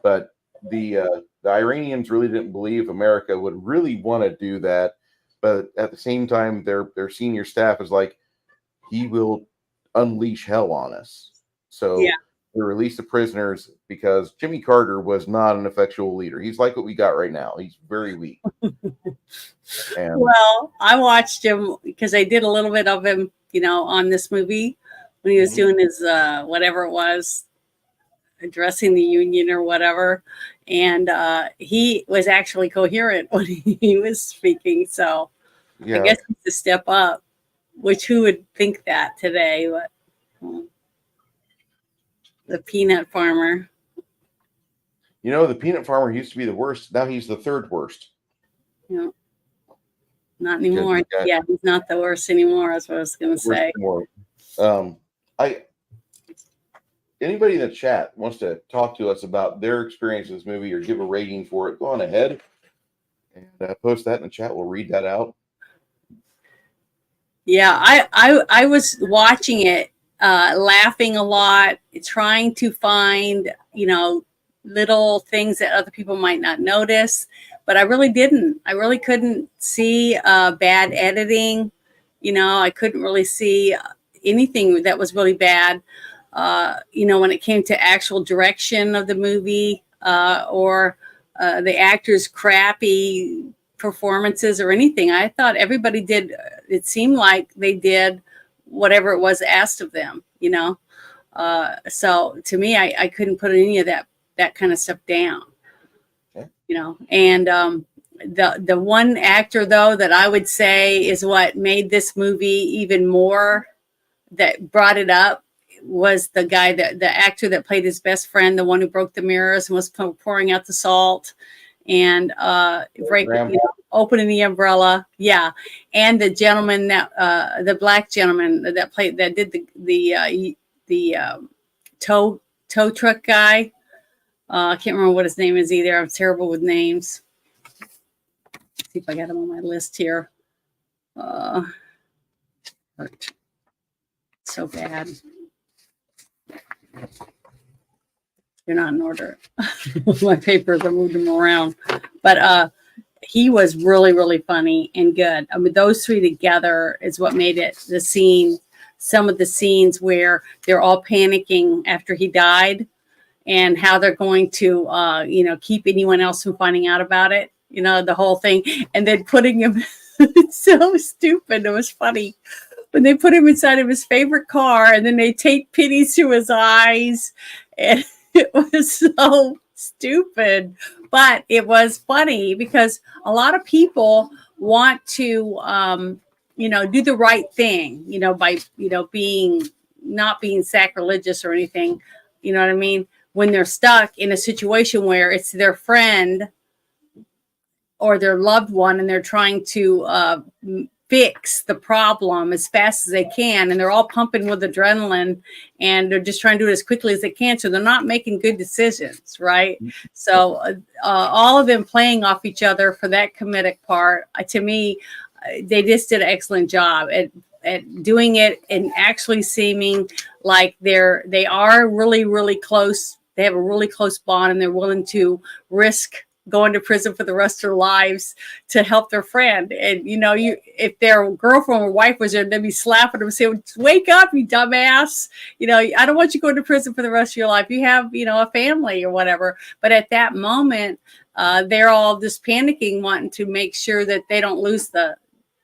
But the Iranians really didn't believe America would really want to do that. But at the same time, their senior staff is like, he will unleash hell on us. So they released the prisoners because Jimmy Carter was not an effectual leader. He's like what we got right now. He's very weak. Well, I watched him because I did a little bit of him, on this movie when he was doing his whatever it was, addressing the union or whatever. And he was actually coherent when he was speaking. So I guess it's a step up, which who would think that today? But the peanut farmer. The peanut farmer used to be the worst. Now he's the third worst. Yeah. Not anymore. He's not the worst anymore. That's what I was going to say. Anybody in the chat wants to talk to us about their experience with this movie or give a rating for it, go on ahead and post that in the chat. We'll read that out. Yeah, I was watching it, laughing a lot, trying to find, little things that other people might not notice, but I really didn't. I really couldn't see bad editing. I couldn't really see anything that was really bad. When it came to actual direction of the movie or the actors' crappy performances or anything, I thought everybody did. It seemed like they did whatever it was asked of them. So to me, I couldn't put any of that kind of stuff down. Okay. You know, and the one actor though that I would say is what made this movie even more, that brought it up, was the guy, the actor that played his best friend, the one who broke the mirrors and was pouring out the salt and opening the umbrella. Yeah. And the gentleman that the black gentleman that did the tow truck guy. I can't remember what his name is either. I'm terrible with names. Let's see if I got him on my list here. So bad. They're not in order. My papers, I moved them around. But he was really, really funny and good. I mean, those three together is what made it the scene. Some of the scenes where they're all panicking after he died, and how they're going to, keep anyone else from finding out about it. You know, the whole thing, and then putting him. It's so stupid. It was funny when they put him inside of his favorite car, and then they tape pennies to his eyes, and it was so stupid, but it was funny because a lot of people want to, do the right thing, by, not being sacrilegious or anything, you know what I mean? When they're stuck in a situation where it's their friend or their loved one, and they're trying to fix the problem as fast as they can, and they're all pumping with adrenaline, and they're just trying to do it as quickly as they can, so they're not making good decisions, right? So all of them playing off each other for that comedic part, to me, they just did an excellent job at doing it and actually seeming like they are really, really close. They have a really close bond, and they're willing to risk going to prison for the rest of their lives to help their friend. And if their girlfriend or wife was there, they'd be slapping them, saying, "Wake up, you dumbass! I don't want you going to prison for the rest of your life. You have, a family or whatever." But at that moment, they're all just panicking, wanting to make sure that they don't lose the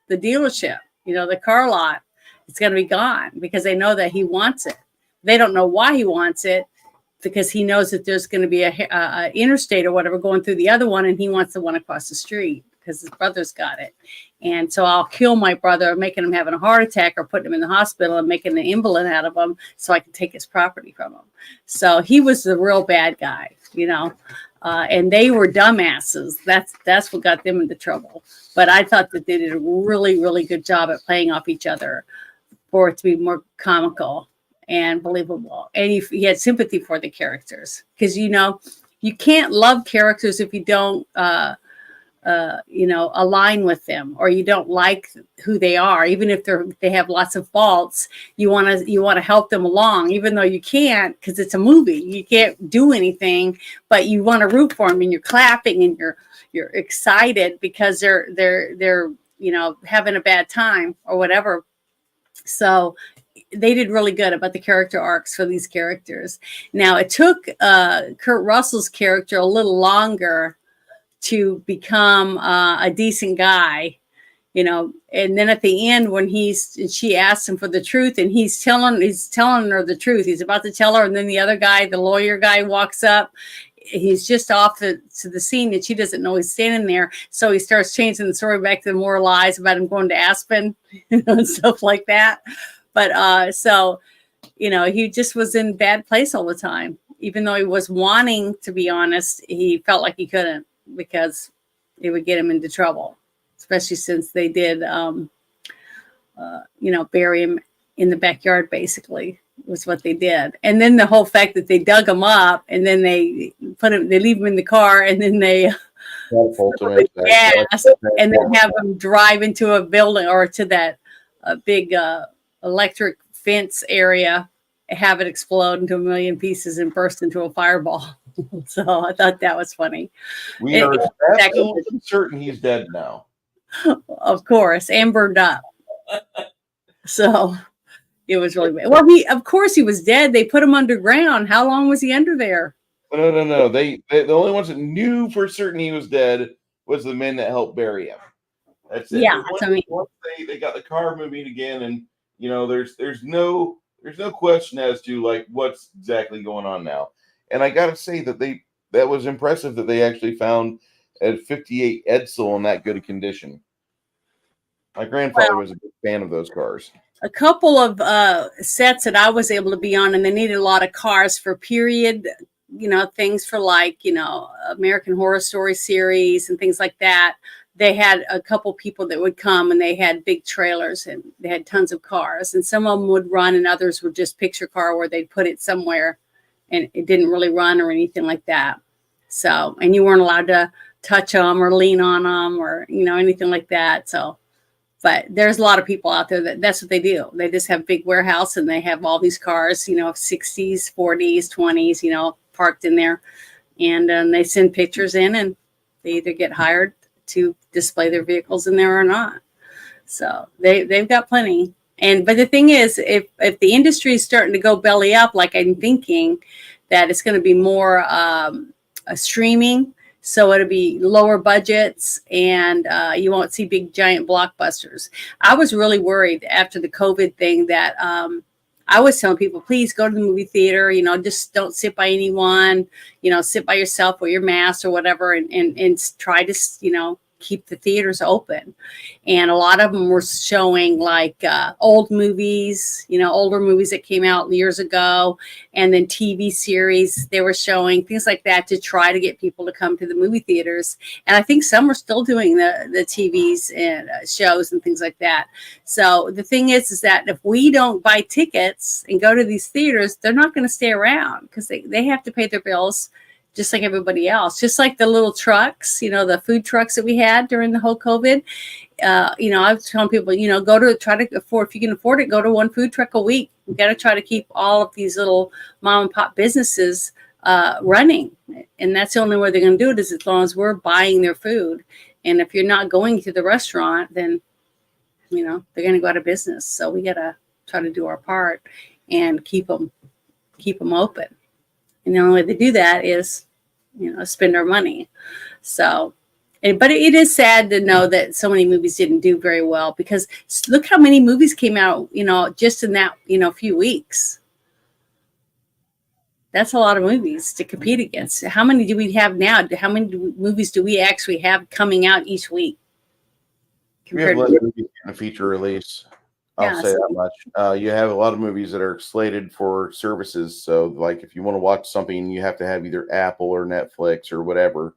dealership. The car lot. It's going to be gone because they know that he wants it. They don't know why he wants it, because he knows that there's going to be a interstate or whatever going through the other one, and he wants the one across the street because his brother's got it. And so I'll kill my brother, making him having a heart attack or putting him in the hospital and making an invalid out of him so I can take his property from him. So he was the real bad guy, and they were dumbasses. That's what got them into trouble. But I thought that they did a really, really good job at playing off each other for it to be more comical and believable. And he had sympathy for the characters, because you can't love characters if you don't align with them, or you don't like who they are. Even if they have lots of faults, you want to help them along, even though you can't, because it's a movie. You can't do anything, but you want to root for them, and you're clapping, and you're excited because they're having a bad time or whatever. So they did really good about the character arcs for these characters. Now, it took Kurt Russell's character a little longer to become a decent guy, and then at the end, when she asks him for the truth, and he's telling her the truth. He's about to tell her, and then the other guy, the lawyer guy, walks up. He's just off to the scene, and she doesn't know he's standing there. So he starts changing the story back to more lies about him going to Aspen, and stuff like that. But he just was in bad place all the time. Even though he was wanting to be honest, he felt like he couldn't, because it would get him into trouble, especially since they did, bury him in the backyard, basically, was what they did. And then the whole fact that they dug him up, and then they leave him in the car, and then they gas, and then have him drive into a building or to that big electric fence area, have it explode into a million pieces and burst into a fireball. So I thought that was funny. We are absolutely certain he's dead now. Of course, and burned up. So it was really bad. Well, of course he was dead. They put him underground. How long was he under there? No. They the only ones that knew for certain he was dead was the men that helped bury him. That's it. Yeah, that's what I mean. Once they got the car moving again, and there's no there's no question as to like what's exactly going on now. And I got to say that was impressive that they actually found a 58 Edsel in that good a condition. My grandfather was a big fan of those cars. A couple of sets that I was able to be on, and they needed a lot of cars for period, things for like, American Horror Story series and things like that. They had a couple people that would come, and they had big trailers, and they had tons of cars, and some of them would run and others would just picture car where they'd put it somewhere and it didn't really run or anything like that. So, and you weren't allowed to touch them or lean on them or, anything like that. So, but there's a lot of people out there that's what they do. They just have big warehouse and they have all these cars, 60s, 40s, 20s, parked in there. And they send pictures in, and they either get hired to display their vehicles in there or not. So they've got plenty. But the thing is, if the industry is starting to go belly up, like I'm thinking that it's going to be more streaming, so it'll be lower budgets, and you won't see big giant blockbusters. I was really worried after the COVID thing that I was telling people, please go to the movie theater, just don't sit by anyone, sit by yourself with your mask or whatever, and try to, keep the theaters open. And a lot of them were showing like old movies, older movies that came out years ago, and then TV series they were showing, things like that, to try to get people to come to the movie theaters. And I think some are still doing the TVs and shows and things like that. So the thing is that if we don't buy tickets and go to these theaters, they're not going to stay around because they have to pay their bills just like everybody else, just like the little trucks, the food trucks that we had during the whole COVID. I was telling people, try to afford, if you can afford it, go to one food truck a week. We got to try to keep all of these little mom and pop businesses running. And that's the only way they're going to do it, is as long as we're buying their food. And if you're not going to the restaurant, then, they're going to go out of business. So we got to try to do our part and keep them open. And the only way to do that is, spend our money. So, but it is sad to know that so many movies didn't do very well, because look how many movies came out, just in that, few weeks. That's a lot of movies to compete against. How many do we have now? How many movies do we actually have coming out each week? We have less movies in a feature release. I'll say that much. You have a lot of movies that are slated for services. So, like, if you want to watch something, you have to have either Apple or Netflix or whatever.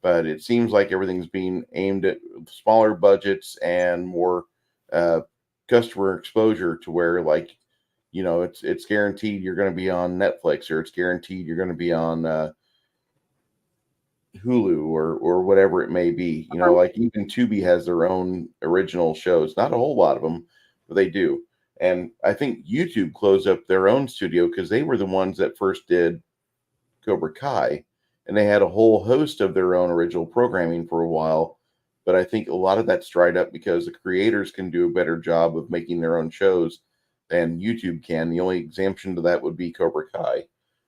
But it seems like everything's being aimed at smaller budgets and more customer exposure, to where, like, it's guaranteed you're going to be on Netflix, or it's guaranteed you're going to be on Hulu or whatever it may be. Like even Tubi has their own original shows. Not a whole lot of them, but they do. And I think YouTube closed up their own studio because they were the ones that first did Cobra Kai, and they had a whole host of their own original programming for a while. But I think a lot of that's dried up because the creators can do a better job of making their own shows than YouTube can. The only exemption to that would be Cobra Kai,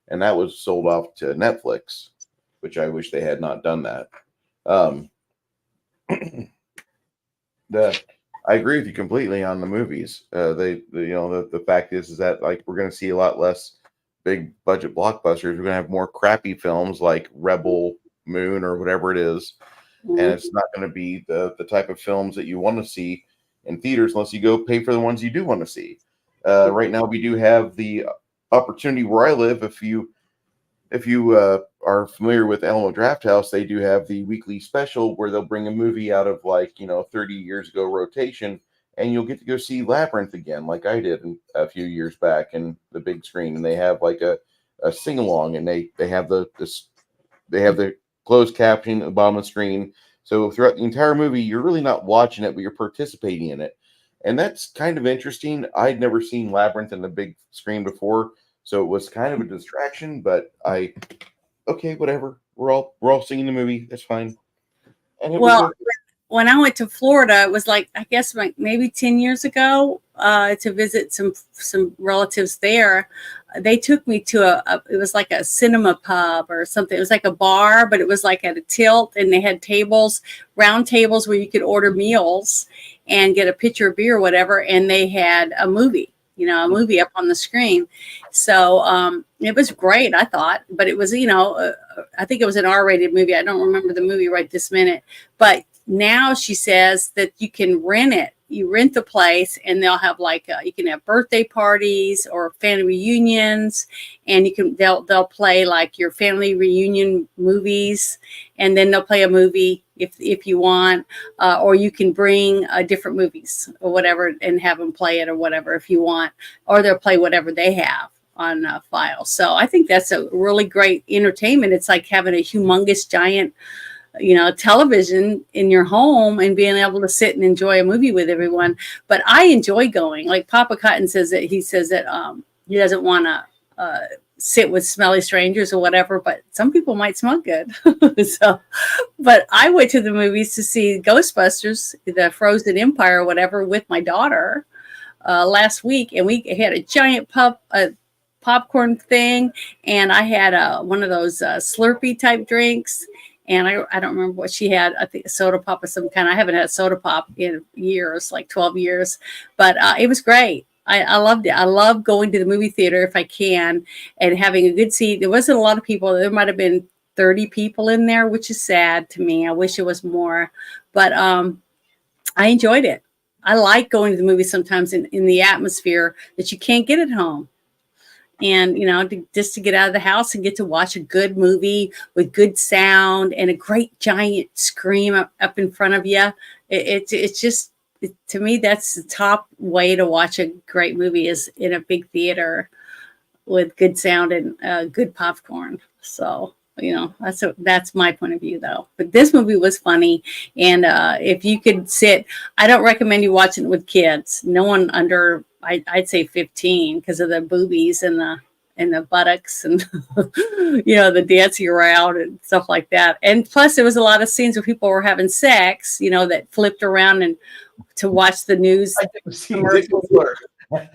and that was sold off to Netflix, which I wish they had not done that. I agree with you completely on the movies. The fact is that, like, we're going to see a lot less big budget blockbusters. We're going to have more crappy films like Rebel Moon or whatever it is. Mm-hmm. And it's not going to be the type of films that you want to see in theaters unless you go pay for the ones you do want to see. Right now, we do have the opportunity where I live. If you are familiar with Alamo Drafthouse, they do have the weekly special where they'll bring a movie out of 30 years ago rotation, and you'll get to go see Labyrinth again, like I did a few years back in the big screen. And they have like a sing along, and they have the closed caption at the bottom of the screen. So throughout the entire movie, you're really not watching it, but you're participating in it, and that's kind of interesting. I'd never seen Labyrinth in the big screen before. So it was kind of a distraction, but okay, whatever. We're all seeing the movie. That's fine. And it was okay. When I went to Florida, it was maybe 10 years ago to visit some relatives there. They took me to it was like a cinema pub or something. It was like a bar, but it was like at a tilt, and they had round tables where you could order meals and get a pitcher of beer or whatever. And they had a movie. a movie up on the screen. So it was great, I thought, but it was, I think it was an R-rated movie. I don't remember the movie right this minute, but now she says that you can rent it. You rent the place, and they'll have you can have birthday parties or family reunions, and they'll play like your family reunion movies, and then they'll play a movie if you want, or you can bring different movies or whatever and have them play it or whatever if you want, or they'll play whatever they have on file. So I think that's a really great entertainment. It's like having a humongous giant television in your home and being able to sit and enjoy a movie with everyone. But I enjoy going. Like Papa Cotton says that he he doesn't want to sit with smelly strangers or whatever, but some people might smell good. But I went to the movies to see Ghostbusters, the Frozen Empire or whatever, with my daughter last week, and we had a giant popcorn thing, and I had one of those Slurpee type drinks. And I don't remember what she had. I think a soda pop of some kind. I haven't had a soda pop in years, like 12 years. But it was great. I loved it. I love going to the movie theater if I can and having a good seat. There wasn't a lot of people. There might have been 30 people in there, which is sad to me. I wish it was more. But I enjoyed it. I like going to the movies sometimes in the atmosphere that you can't get at home. And, just to get out of the house and get to watch a good movie with good sound and a great giant screen up in front of you. It's just, to me, that's the top way to watch a great movie is in a big theater with good sound and good popcorn. So, that's my point of view, though. But this movie was funny. And if you could sit, I don't recommend you watching it with kids. No one under, I'd say 15 because of the boobies and the buttocks and, the dancing around and stuff like that. And plus there was a lot of scenes where people were having sex, that flipped around and to watch the news.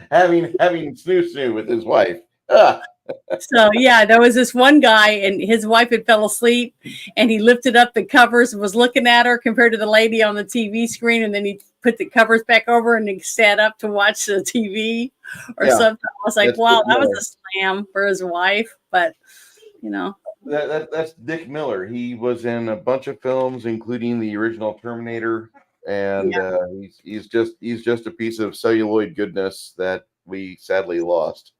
having snoo with his wife. Ah. So yeah, there was this one guy and his wife had fell asleep and he lifted up the covers and was looking at her compared to the lady on the TV screen. And then he put the covers back over and he sat up to watch the TV or something. I was like, wow, that was a slam for his wife. But, that's Dick Miller. He was in a bunch of films, including the original Terminator. And he's just a piece of celluloid goodness that we sadly lost.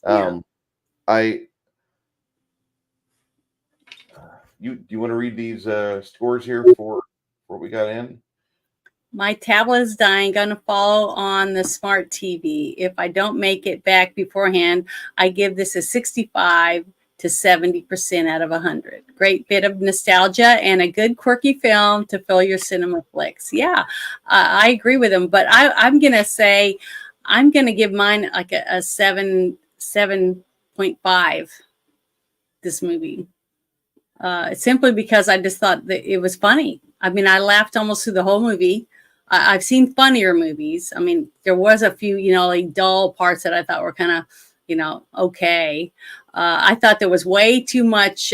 Do you want to read these scores here for what we got in? My tablet is dying. Going to follow on the smart TV. If I don't make it back beforehand, I give this a 65 to 70% out of 100. Great bit of nostalgia and a good quirky film to fill your cinema flicks. Yeah, I agree with him. But I'm going to say, I'm going to give mine like a 7.5. This movie. Simply because I just thought that it was funny. I mean, I laughed almost through the whole movie. I've seen funnier movies. I mean, there was a few, like dull parts that I thought were kind of, okay. I thought there was way too much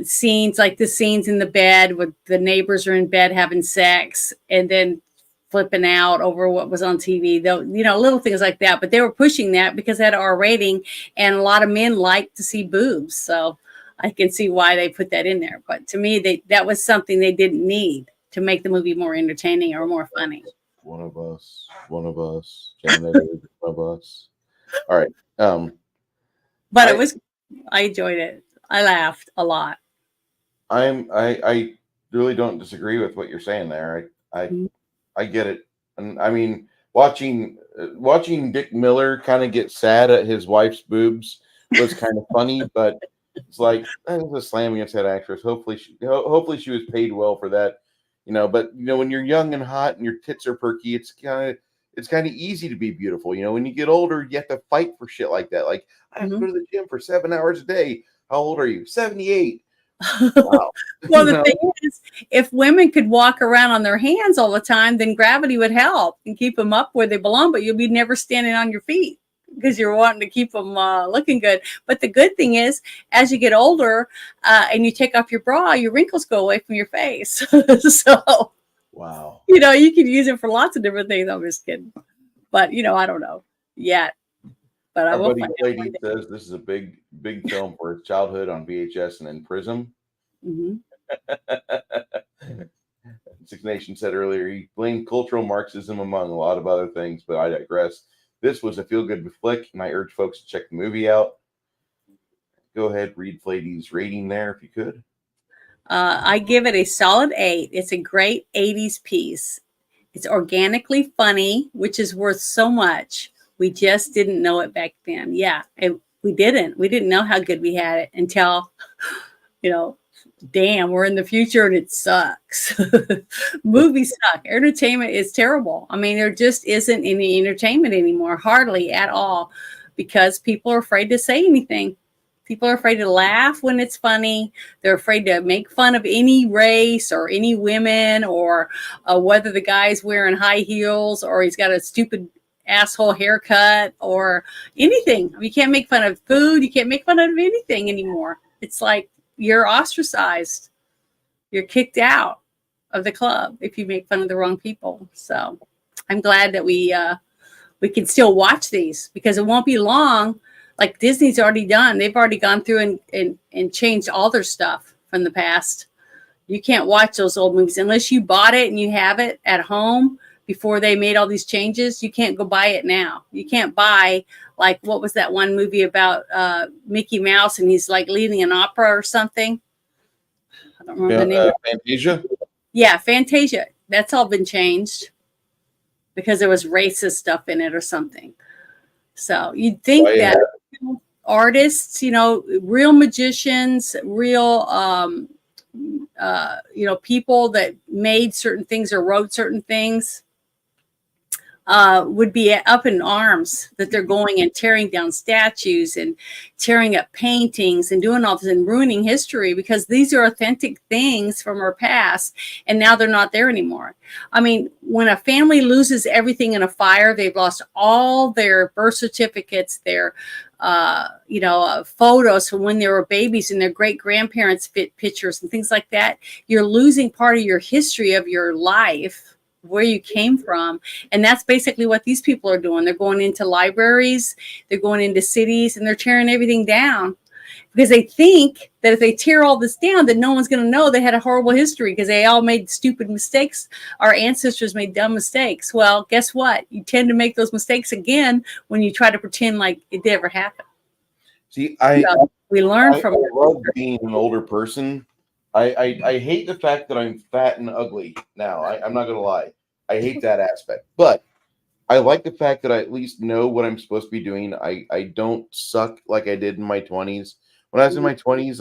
scenes, like the scenes in the bed with the neighbors are in bed having sex and then flipping out over what was on TV, though, little things like that. But they were pushing that because it had an R rating and a lot of men like to see boobs. So I can see why they put that in there. But to me, that was something they didn't need to make the movie more entertaining or more funny. One of us. Janet is one of us. All right. But I enjoyed it. I laughed a lot. I really don't disagree with what you're saying there. I get it. And I mean, watching Dick Miller kind of get sad at his wife's boobs was kind of funny, but it's like that was a slam against that actress. Hopefully she was paid well for that, But when you're young and hot and your tits are perky, it's kind of easy to be beautiful. When you get older, you have to fight for shit like that. Like I have to go to the gym for 7 hours a day. How old are you? 78. Wow. Well, the thing is, if women could walk around on their hands all the time, then gravity would help and keep them up where they belong. But you'll be never standing on your feet because you're wanting to keep them looking good. But the good thing is, as you get older and you take off your bra, your wrinkles go away from your face. So Wow. You know, you can use it for lots of different things. I'm just kidding. But, you know, I don't know yet. But I Our will buddy find out one Lady day. says this is a big film for his childhood on VHS and in Prism. Mm-hmm. Six Nation said earlier he blamed cultural Marxism among a lot of other things, but I digress. This was a feel-good flick, and I urge folks to check the movie out. Go ahead, read Lady's rating there if you could. I give it a solid 8. It's a great 80s piece. It's organically funny, which is worth so much. We just didn't know it back then. Yeah, we didn't. We didn't know how good we had it until, you know, damn, we're in the future and it sucks. Movies suck. Entertainment is terrible. I mean, there just isn't any entertainment anymore, hardly at all, because people are afraid to say anything. People are afraid to laugh when it's funny. They're afraid to make fun of any race or any women, or whether the guy's wearing high heels or he's got a stupid asshole haircut or anything. You can't make fun of food. You can't make fun of anything anymore. It's like you're ostracized. You're kicked out of the club if you make fun of the wrong people. So I'm glad that we can still watch these, because it won't be long. Like Disney's already done. They've already gone through and changed all their stuff from the past. You can't watch those old movies unless you bought it and you have it at home before they made all these changes. You can't go buy it now. You can't buy, like, what was that one movie about Mickey Mouse and he's like leading an opera or something? I don't remember the name. Fantasia? Yeah, Fantasia. That's all been changed because there was racist stuff in it or something. So you'd think that artists, you know, real magicians, real, you know, people that made certain things or wrote certain things would be up in arms that they're going and tearing down statues and tearing up paintings and doing all this and ruining history, because these are authentic things from our past and now they're not there anymore. I mean, when a family loses everything in a fire, they've lost all their birth certificates, their you know, photos from when they were babies and their great grandparents' pictures and things like that. You're losing part of your history of your life, where you came from. And that's basically what these people are doing. They're going into libraries, they're going into cities, and they're tearing everything down because they think that if they tear all this down, then no one's going to know they had a horrible history because they all made stupid mistakes. Our ancestors made dumb mistakes. Well, guess what? You tend to make those mistakes again when you try to pretend like it never happened. See, we learn from I love being an older person. I hate the fact that I'm fat and ugly now. I'm not gonna lie. I hate that aspect. But I like the fact that I at least know what I'm supposed to be doing. I don't suck like I did in my 20s. When I was in my 20s,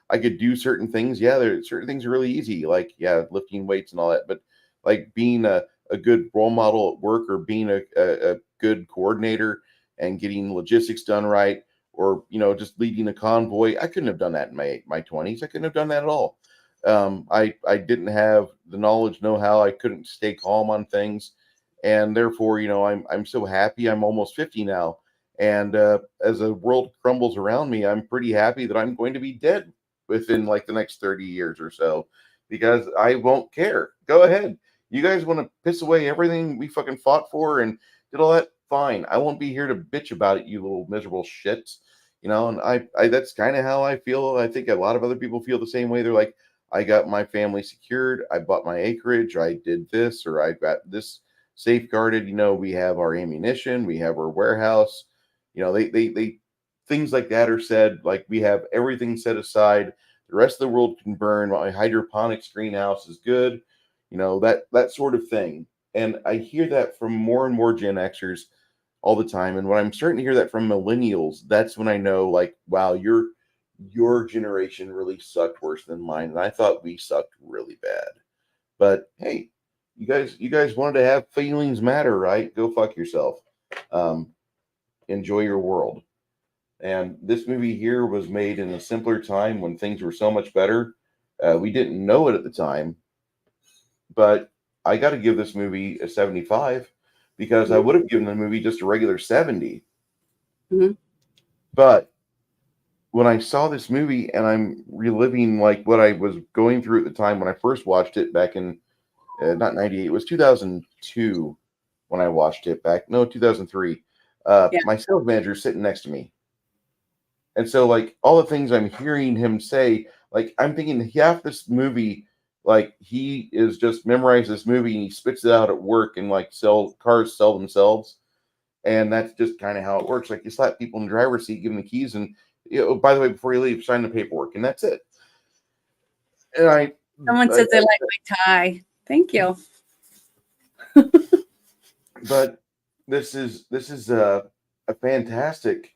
I could do certain things. Yeah, there certain things are really easy, like lifting weights and all that. But like being a good role model at work, or being a good coordinator and getting logistics done right, or just leading a convoy, I couldn't have done that in my 20s. I couldn't have done that at all. I didn't have the knowledge, know-how. I couldn't stay calm on things, and therefore, I'm so happy. I'm almost 50 now, and as the world crumbles around me, I'm pretty happy that I'm going to be dead within like the next 30 years or so, because I won't care. Go ahead. You guys want to piss away everything we fucking fought for and did all that? Fine. I won't be here to bitch about it, you little miserable shits. And I that's kind of how I feel. I think a lot of other people feel the same way. They're like, I got my family secured. I bought my acreage. I did this, or I got this safeguarded. We have our ammunition. We have our warehouse. They things like that are said. Like, we have everything set aside. The rest of the world can burn. My hydroponics greenhouse is good. That sort of thing. And I hear that from more and more Gen Xers all the time. And when I'm starting to hear that from millennials, that's when I know, like, wow, your generation really sucked worse than mine. And I thought we sucked really bad. But hey, you guys wanted to have feelings matter, right? Go fuck yourself. Enjoy your world. And this movie here was made in a simpler time when things were so much better. We didn't know it at the time, but I got to give this movie a 75, because I would have given the movie just a regular 70. Mm-hmm. But when I saw this movie and I'm reliving like what I was going through at the time when I first watched it back in not 98. It was 2002 when I watched it back. No, 2003. Yeah. My sales manager is sitting next to me. And so, like, all the things I'm hearing him say, like, I'm thinking half this movie, like, he is just memorized this movie and he spits it out at work and, like, cars sell themselves. And that's just kind of how it works. Like, you slap people in the driver's seat, give them the keys, and, by the way, before you leave, sign the paperwork, and that's it. And someone said they like my tie. Thank you. But this is a fantastic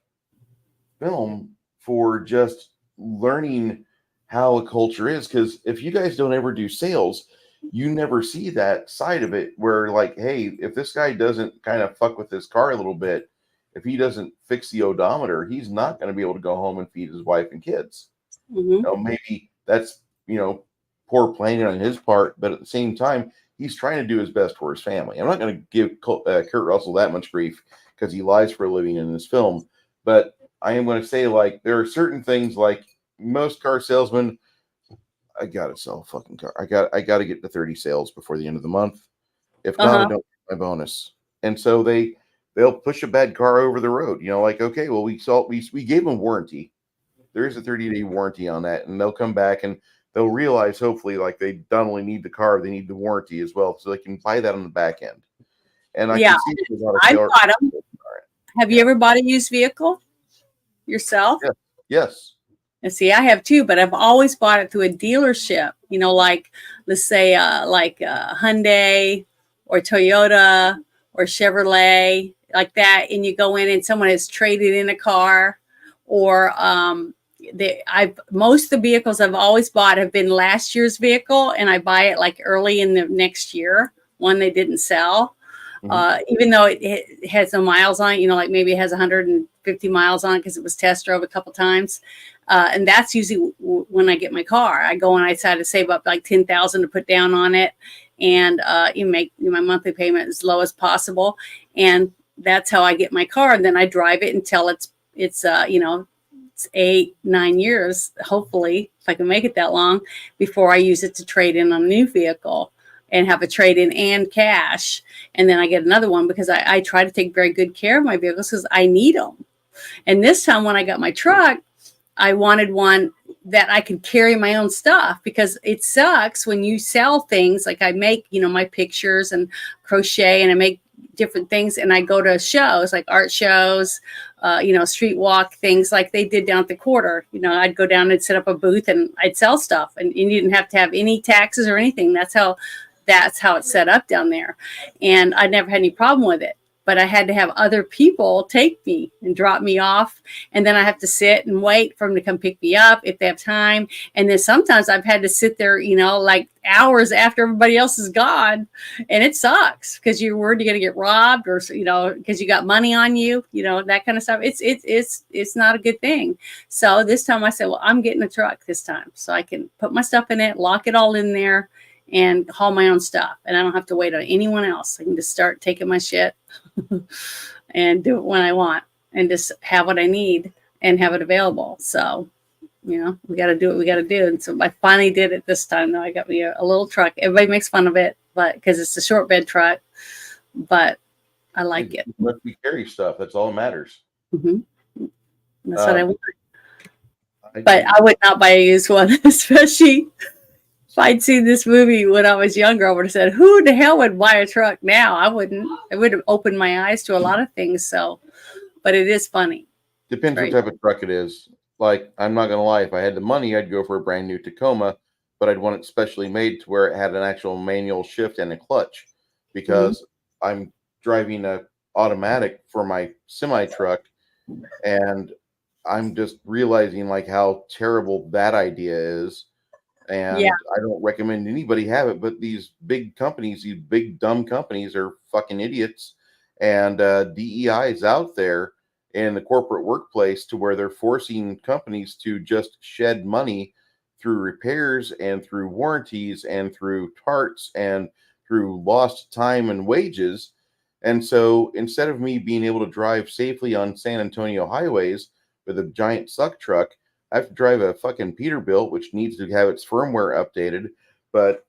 film for just learning how a culture is, because if you guys don't ever do sales, you never see that side of it where, like, hey, if this guy doesn't kind of fuck with this car a little bit, if he doesn't fix the odometer, he's not going to be able to go home and feed his wife and kids. Maybe that's poor planning on his part, but at the same time, he's trying to do his best for his family. I'm not going to give Kurt Russell that much grief because he lies for a living in this film, but I am going to say, like, there are certain things, like most car salesmen, I got to sell a fucking car. I got to get to 30 sales before the end of the month. If not, I don't get my bonus. And so they'll push a bad car over the road. Like, okay, well, we gave them warranty. There is a 30-day warranty on that, and they'll come back and they'll realize, hopefully, like, they not only need the car, they need the warranty as well, so they can buy that on the back end. And I can see there's a lot of I bought them. Have you ever bought a used vehicle yourself? Yes. And see, I have too, but I've always bought it through a dealership, like, let's say, like Hyundai or Toyota or Chevrolet, like that. And you go in and someone has traded in a car, or most of the vehicles I've always bought have been last year's vehicle, and I buy it like early in the next year, one they didn't sell. Even though it has no miles on it, like maybe it has 150 miles on it because it was test drove a couple times. And that's usually when I get my car. I go and I decide to save up like $10,000 to put down on it, and you make my monthly payment as low as possible. And that's how I get my car. And then I drive it until it's 8-9 years, hopefully, if I can make it that long, before I use it to trade in on a new vehicle and have a trade-in and cash. And then I get another one because I try to take very good care of my vehicles because I need them. And this time when I got my truck, I wanted one that I could carry my own stuff, because it sucks when you sell things. Like, I make, my pictures and crochet, and I make different things, and I go to shows, like art shows, street walk things like they did down at the quarter. I'd go down and set up a booth and I'd sell stuff, and you didn't have to have any taxes or anything. That's how it's set up down there. And I never had any problem with it. But I had to have other people take me and drop me off. And then I have to sit and wait for them to come pick me up if they have time. And then sometimes I've had to sit there, like hours after everybody else is gone. And it sucks because you're worried you're going to get robbed, or, because you got money on you, that kind of stuff. It's not a good thing. So this time I said, well, I'm getting a truck this time so I can put my stuff in it, lock it all in there, and haul my own stuff. And I don't have to wait on anyone else. I can just start taking my shit and do it when I want, and just have what I need and have it available. So, we got to do what we got to do. And so I finally did it this time. Though I got me a little truck. Everybody makes fun of it, but because it's a short bed truck, but I like it. Let me carry stuff. That's all that matters. Mm-hmm. That's what I want. But I would not buy a used one, especially if I'd seen this movie when I was younger. I would have said, who the hell would buy a truck now? I wouldn't. It would have opened my eyes to a lot of things. So, but it is funny. Depends what type of truck it is. Like, I'm not going to lie. If I had the money, I'd go for a brand new Tacoma, but I'd want it specially made to where it had an actual manual shift and a clutch, because I'm driving a automatic for my semi truck, and I'm just realizing like how terrible that idea is. And I don't recommend anybody have it, but these big companies, these big dumb companies, are fucking idiots. And DEI is out there in the corporate workplace to where they're forcing companies to just shed money through repairs and through warranties and through tarts and through lost time and wages. And so instead of me being able to drive safely on San Antonio highways with a giant suck truck, I have to drive a fucking Peterbilt, which needs to have its firmware updated. But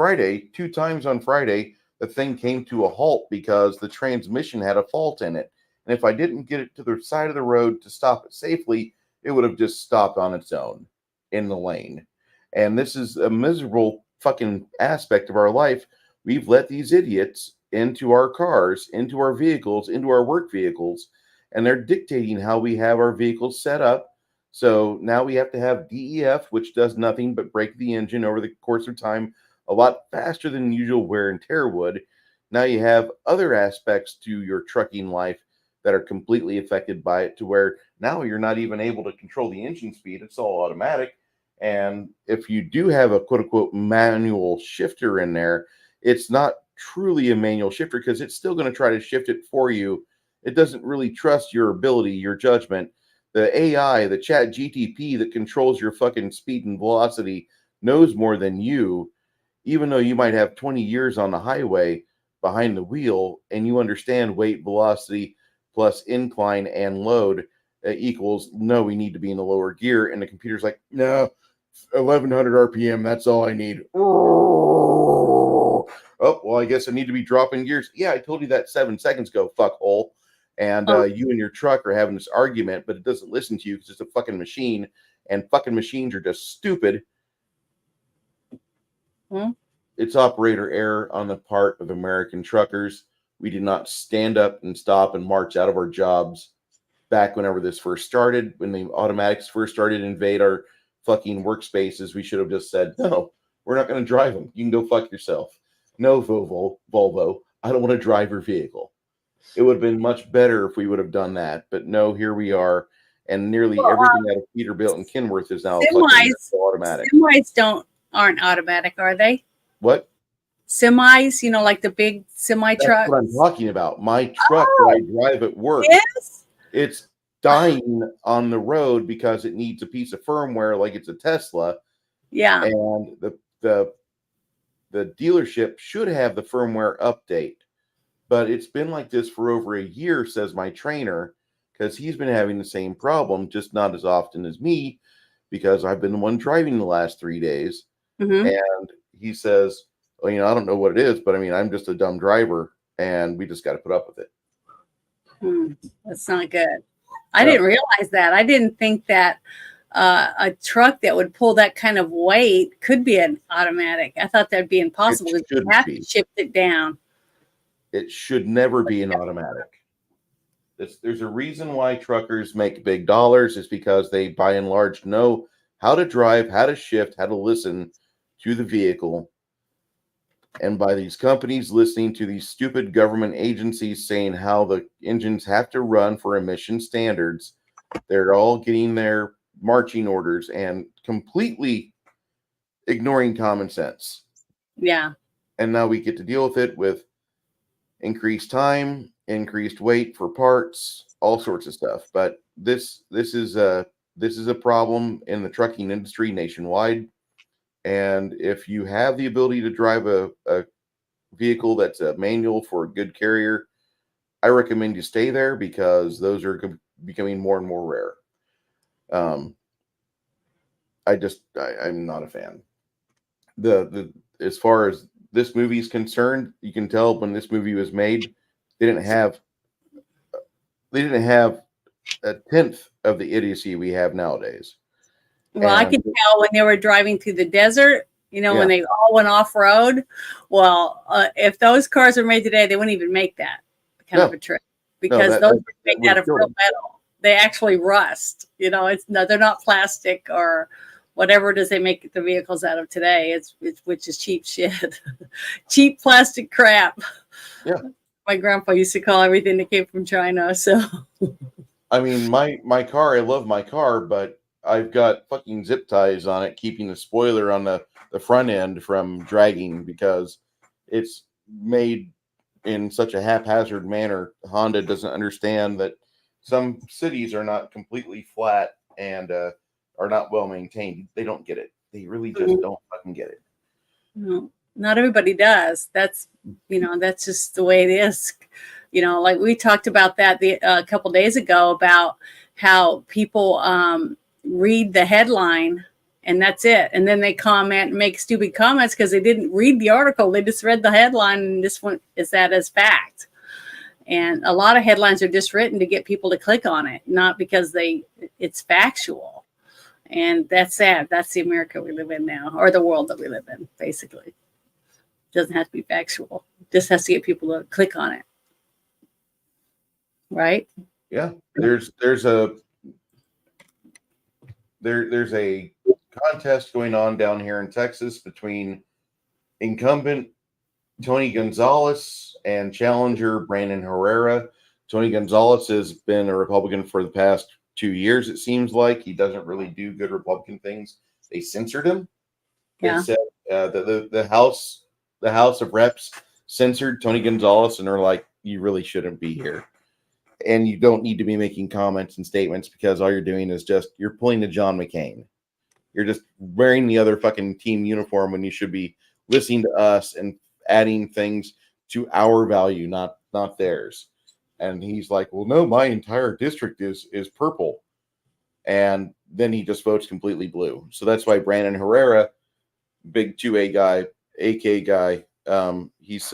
Friday, 2 times on Friday, the thing came to a halt because the transmission had a fault in it. And if I didn't get it to the side of the road to stop it safely, it would have just stopped on its own in the lane. And this is a miserable fucking aspect of our life. We've let these idiots into our cars, into our vehicles, into our work vehicles, and they're dictating how we have our vehicles set up. So now we have to have DEF, which does nothing but break the engine over the course of time a lot faster than usual wear and tear would. Now you have other aspects to your trucking life that are completely affected by it, to where now you're not even able to control the engine speed. It's all automatic. And if you do have a quote unquote manual shifter in there, it's not truly a manual shifter because it's still going to try to shift it for you. It doesn't really trust your ability, your judgment. The AI, the chat GTP that controls your fucking speed and velocity knows more than you, even though you might have 20 years on the highway behind the wheel and you understand weight, velocity plus incline and load equals no, we need to be in the lower gear. And the computer's like, no, 1100 RPM, that's all I need. Oh, well, I guess I need to be dropping gears. Yeah, I told you that 7 seconds ago, fuckhole. And you and your truck are having this argument, but it doesn't listen to you because it's a fucking machine, and fucking machines are just stupid. It's operator error on the part of American truckers. We did not stand up and stop and march out of our jobs back whenever this first started. When the automatics first started to invade our fucking workspaces, we should have just said, no, we're not going to drive them. You can go fuck yourself. No, Volvo, I don't want to drive your vehicle. It would have been much better if we would have done that. But no, here we are. And nearly everything out of Peterbilt and Kenworth is now automatic. Semis aren't automatic, are they? What? Semis, like the big semi trucks. That's what I'm talking about. My truck that I drive at work, yes, it's dying on the road because it needs a piece of firmware like it's a Tesla. Yeah. And the dealership should have the firmware update. But it's been like this for over a year, says my trainer, because he's been having the same problem, just not as often as me, because I've been the one driving the last 3 days. Mm-hmm. And he says, well, I don't know what it is, but I'm just a dumb driver, and we just got to put up with it. That's not good. I didn't realize that. I didn't think that a truck that would pull that kind of weight could be an automatic. I thought that'd be impossible because you have to shift it down. It should never be an automatic. There's a reason why truckers make big dollars. Is because they, by and large, know how to drive, how to shift, how to listen to the vehicle. And by these companies listening to these stupid government agencies saying how the engines have to run for emission standards, they're all getting their marching orders and completely ignoring common sense. Yeah. And now we get to deal with it with increased time, increased weight for parts, all sorts of stuff. But this is a problem in the trucking industry nationwide. And if you have the ability to drive a vehicle that's a manual for a good carrier, I recommend you stay there because those are becoming more and more rare. I'm not a fan. As far as this movie is concerned, you can tell when this movie was made, they didn't have a tenth of the idiocy we have nowadays. Well, I can tell when they were driving through the desert, when they all went off road. Well, if those cars were made today, they wouldn't even make that kind of a trip because those are made out of real metal. They actually rust. They're not plastic or whatever it is they make the vehicles out of today. It's which is cheap shit, cheap plastic crap. Yeah, my grandpa used to call everything that came from China. So, my car. I love my car, but I've got fucking zip ties on it, keeping the spoiler on the front end from dragging because it's made in such a haphazard manner. Honda doesn't understand that some cities are not completely flat and are not well maintained. They don't get it. They really just don't fucking get it. No, not everybody does. That's just the way it is. Like we talked about that a couple days ago about how people read the headline and that's it. And then they comment and make stupid comments because they didn't read the article. They just read the headline and this one is that as fact. And a lot of headlines are just written to get people to click on it, not because it's factual. And that's sad. That's the America we live in now, or the world that we live in, basically. It doesn't have to be factual. It just has to get people to click on it. Right? Yeah. There's a contest going on down here in Texas between incumbent Tony Gonzalez and challenger Brandon Herrera. Tony Gonzalez has been a Republican for the past 2 years. It seems like he doesn't really do good Republican things. They censored him. Yeah. They said the House of Reps censored Tony Gonzalez, and they're like, you really shouldn't be here, and you don't need to be making comments and statements because all you're doing is you're pulling the John McCain. You're just wearing the other fucking team uniform when you should be listening to us and adding things to our value, not theirs. And he's like, well, no, my entire district is purple. And then he just votes completely blue. So that's why Brandon Herrera, big 2A guy, AK guy, he's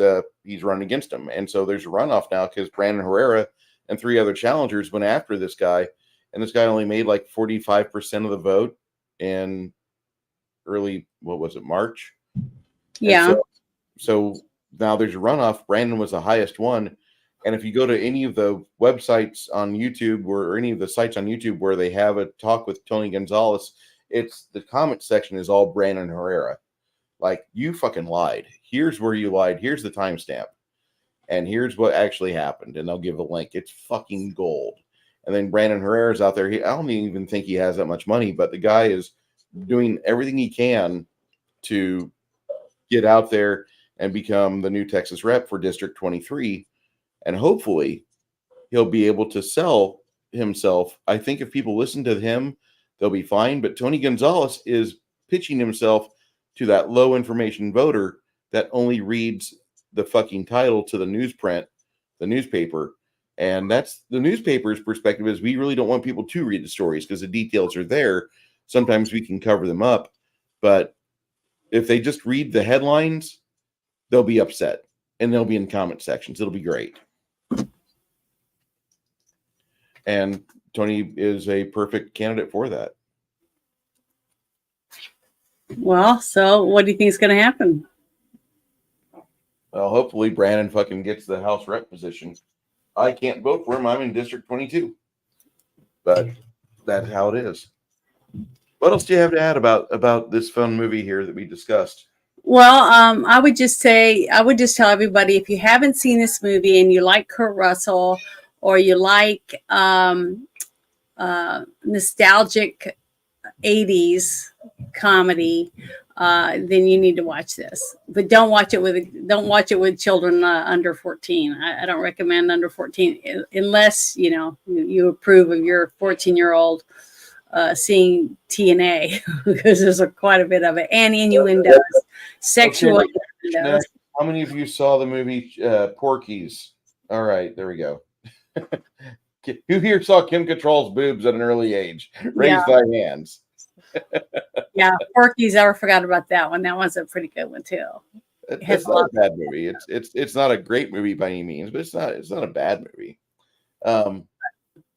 running against him. And so there's a runoff now because Brandon Herrera and 3 other challengers went after this guy. And this guy only made like 45% of the vote in early, March? Yeah. So now there's a runoff. Brandon was the highest one. And if you go to any of the websites on YouTube or any of the sites on YouTube where they have a talk with Tony Gonzalez, it's the comment section is all Brandon Herrera. Like, you fucking lied. Here's where you lied. Here's the timestamp. And here's what actually happened. And they'll give a link. It's fucking gold. And then Brandon Herrera's out there. I don't even think he has that much money, but the guy is doing everything he can to get out there and become the new Texas rep for District 23. And hopefully he'll be able to sell himself. I think if people listen to him, they'll be fine. But Tony Gonzalez is pitching himself to that low information voter that only reads the fucking title to the newspaper. And that's the newspaper's perspective is we really don't want people to read the stories because the details are there. Sometimes we can cover them up. But if they just read the headlines, they'll be upset and they'll be in comment sections. It'll be great. And Tony is a perfect candidate for that. Well, so what do you think is going to happen? Well, hopefully Brandon fucking gets the House rep position. I can't vote for him. I'm in District 22. But that's how it is. What else do you have to add about this fun movie here that we discussed? Well, I would just tell everybody, if you haven't seen this movie and you like Kurt Russell or you like nostalgic 80s comedy, then you need to watch this. But don't watch it with children under 14. I don't recommend under 14 unless you approve of your 14-year-old seeing TNA because there's quite a bit of it, and innuendos, sexual innuendos. How many of you saw the movie Porky's? All right, there we go. Who here saw Kim Cattrall's boobs at an early age? Raise thy hands. Yeah, Porky's. I forgot about that one. That one's a pretty good one too. It's not a bad movie. It's not a great movie by any means, but it's not a bad movie.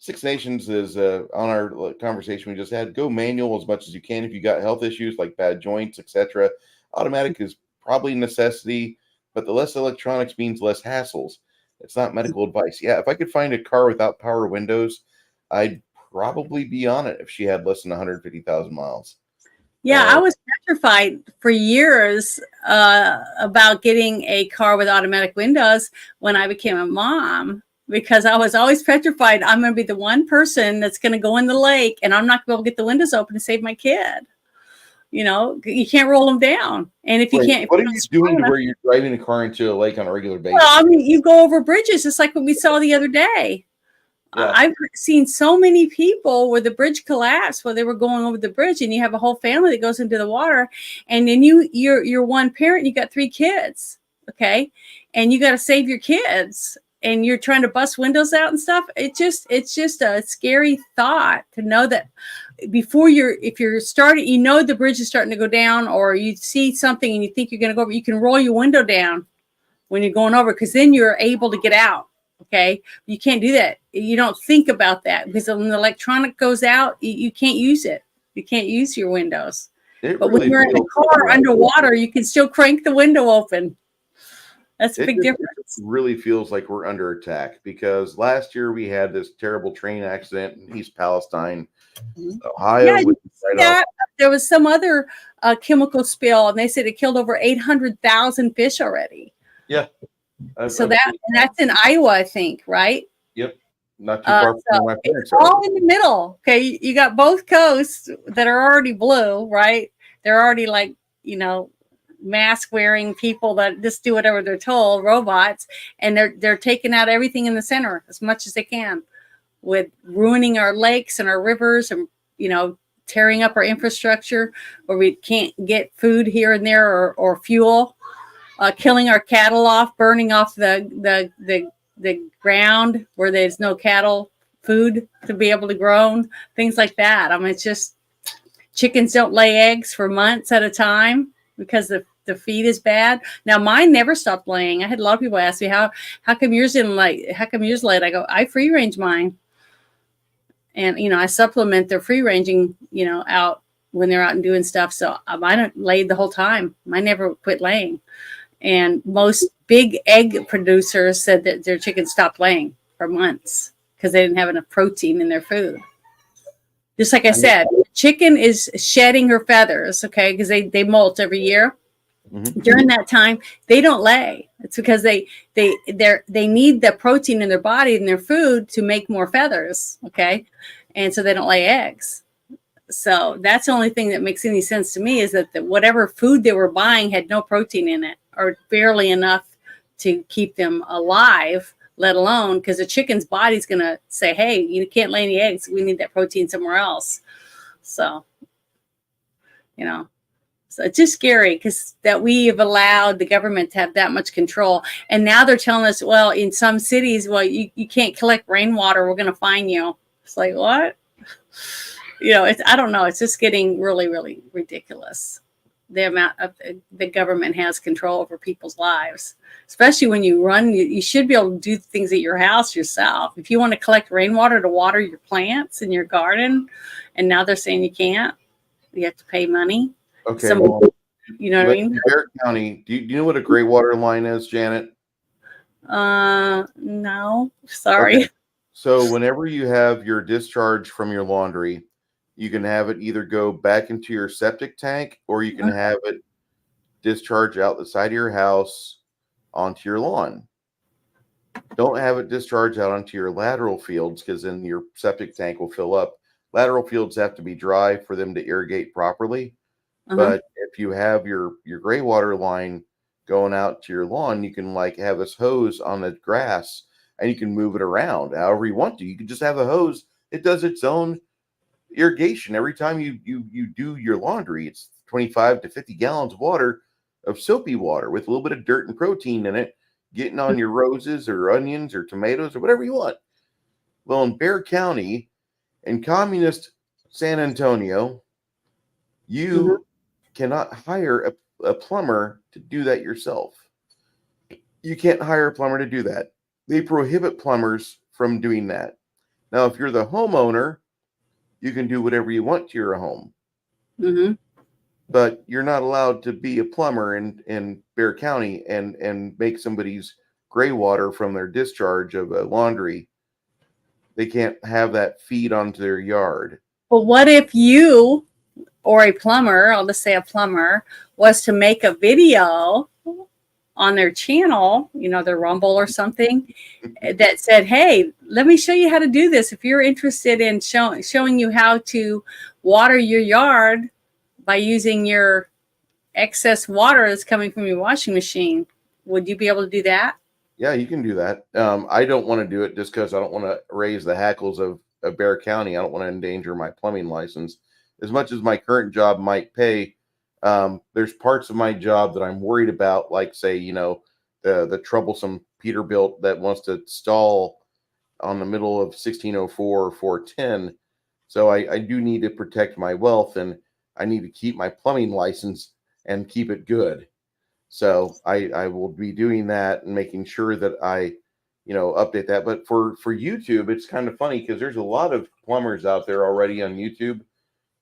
Six Nations is on our conversation we just had. Go manual as much as you can if you got health issues like bad joints, etc. Automatic is probably a necessity, but the less electronics means less hassles. It's not medical advice. Yeah, if I could find a car without power windows, I'd probably be on it if she had less than 150,000 miles. Yeah, I was petrified for years about getting a car with automatic windows when I became a mom, because I was always petrified I'm going to be the one person that's going to go in the lake and I'm not going to be able to get the windows open to save my kid. You can't roll them down. And if you can't. What are you doing to where you're driving a car into a lake on a regular basis? Well, I mean, you go over bridges. It's like what we saw the other day. Yeah. I've seen so many people where the bridge collapsed while they were going over the bridge, and you have a whole family that goes into the water, and then you're one parent, you got 3 kids, okay, and you got to save your kids, and you're trying to bust windows out and stuff. It's just a scary thought to know that before if you're starting, the bridge is starting to go down, or you see something and you think you're going to go over, you can roll your window down when you're going over, because then you're able to get out. Okay. You can't do that. You don't think about that, because when the electronic goes out, you can't use it. You can't use your windows. It But really when you're in a feels car like underwater, you can still crank the window open. That's a it big just difference. really feels like we're under attack, because last year we had this terrible train accident in East Palestine, Ohio. Yeah, you see that. There was some other chemical spill, and they said it killed over 800,000 fish already. Yeah. So that's in Iowa, I think, right? Yep. Not too far from my parents. It's all in the middle. Okay, you got both coasts that are already blue, right? They're already like, mask wearing people that just do whatever they're told, robots, and they're taking out everything in the center as much as they can, with ruining our lakes and our rivers, and tearing up our infrastructure where we can't get food here and there, or fuel, killing our cattle off, burning off the ground where there's no cattle food to be able to grow, things like that. I mean, it's just, chickens don't lay eggs for months at a time because the feed is bad. Now, mine never stopped laying. I had a lot of people ask me, how come yours didn't lay? How come yours laid? I go, I free range mine. And, I supplement their free ranging, out when they're out and doing stuff. So mine laid the whole time. Mine never quit laying. And most big egg producers said that their chickens stopped laying for months because they didn't have enough protein in their food. Just like I said, chicken is shedding her feathers, okay, because they molt every year. Mm-hmm. During that time, they don't lay. It's because they need the protein in their body and their food to make more feathers, okay, and so they don't lay eggs. So that's the only thing that makes any sense to me, is that whatever food they were buying had no protein in it, or barely enough to keep them alive, let alone, because the chicken's body's going to say, hey, you can't lay any eggs. We need that protein somewhere else. So, so it's just scary, because that we have allowed the government to have that much control. And now they're telling us, well, in some cities, well, you can't collect rainwater. We're going to fine you. It's like, what? I don't know. It's just getting really, really ridiculous, the amount of the government has control over people's lives, especially when you run. You should be able to do things at your house yourself. If you want to collect rainwater to water your plants in your garden, and now they're saying you can't, you have to pay money. Okay. What I mean? Barrett County, do you know what a gray water line is, Janet? No, sorry. Okay. So whenever you have your discharge from your laundry, you can have it either go back into your septic tank, or you can have it discharge out the side of your house onto your lawn. Don't have it discharge out onto your lateral fields, because then your septic tank will fill up. Lateral fields have to be dry for them to irrigate properly. But if you have your gray water line going out to your lawn, you can have this hose on the grass, and you can move it around however you want to. You can just have a hose. It does its own irrigation every time you do your laundry. It's 25 to 50 gallons of water, of soapy water with a little bit of dirt and protein in it, getting on your roses or onions or tomatoes or whatever you want. Well, in Bexar County, in communist San Antonio, you cannot hire a plumber to do that yourself. You can't hire a plumber to do that. They prohibit plumbers from doing that. Now, if you're the homeowner, you can do whatever you want to your home. But you're not allowed to be a plumber in Bexar County and make somebody's gray water from their discharge of a laundry. They can't have that feed onto their yard. Well, what if you, or a plumber, I'll just say a plumber, was to make a video on their channel, their Rumble or something, that said, hey, let me show you how to do this. If you're interested in showing you how to water your yard by using your excess water that's coming from your washing machine, would you be able to do that? Yeah, you can do that. I don't want to do it just because I don't want to raise the hackles of Bexar County. I don't want to endanger my plumbing license. As much as my current job might pay, there's parts of my job that I'm worried about, like, say, the troublesome Peterbilt that wants to stall on the middle of 1604 or 410 So I do need to protect my wealth, and I need to keep my plumbing license and keep it good. So I will be doing that and making sure that I, update that. But for YouTube, it's kind of funny because there's a lot of plumbers out there already on YouTube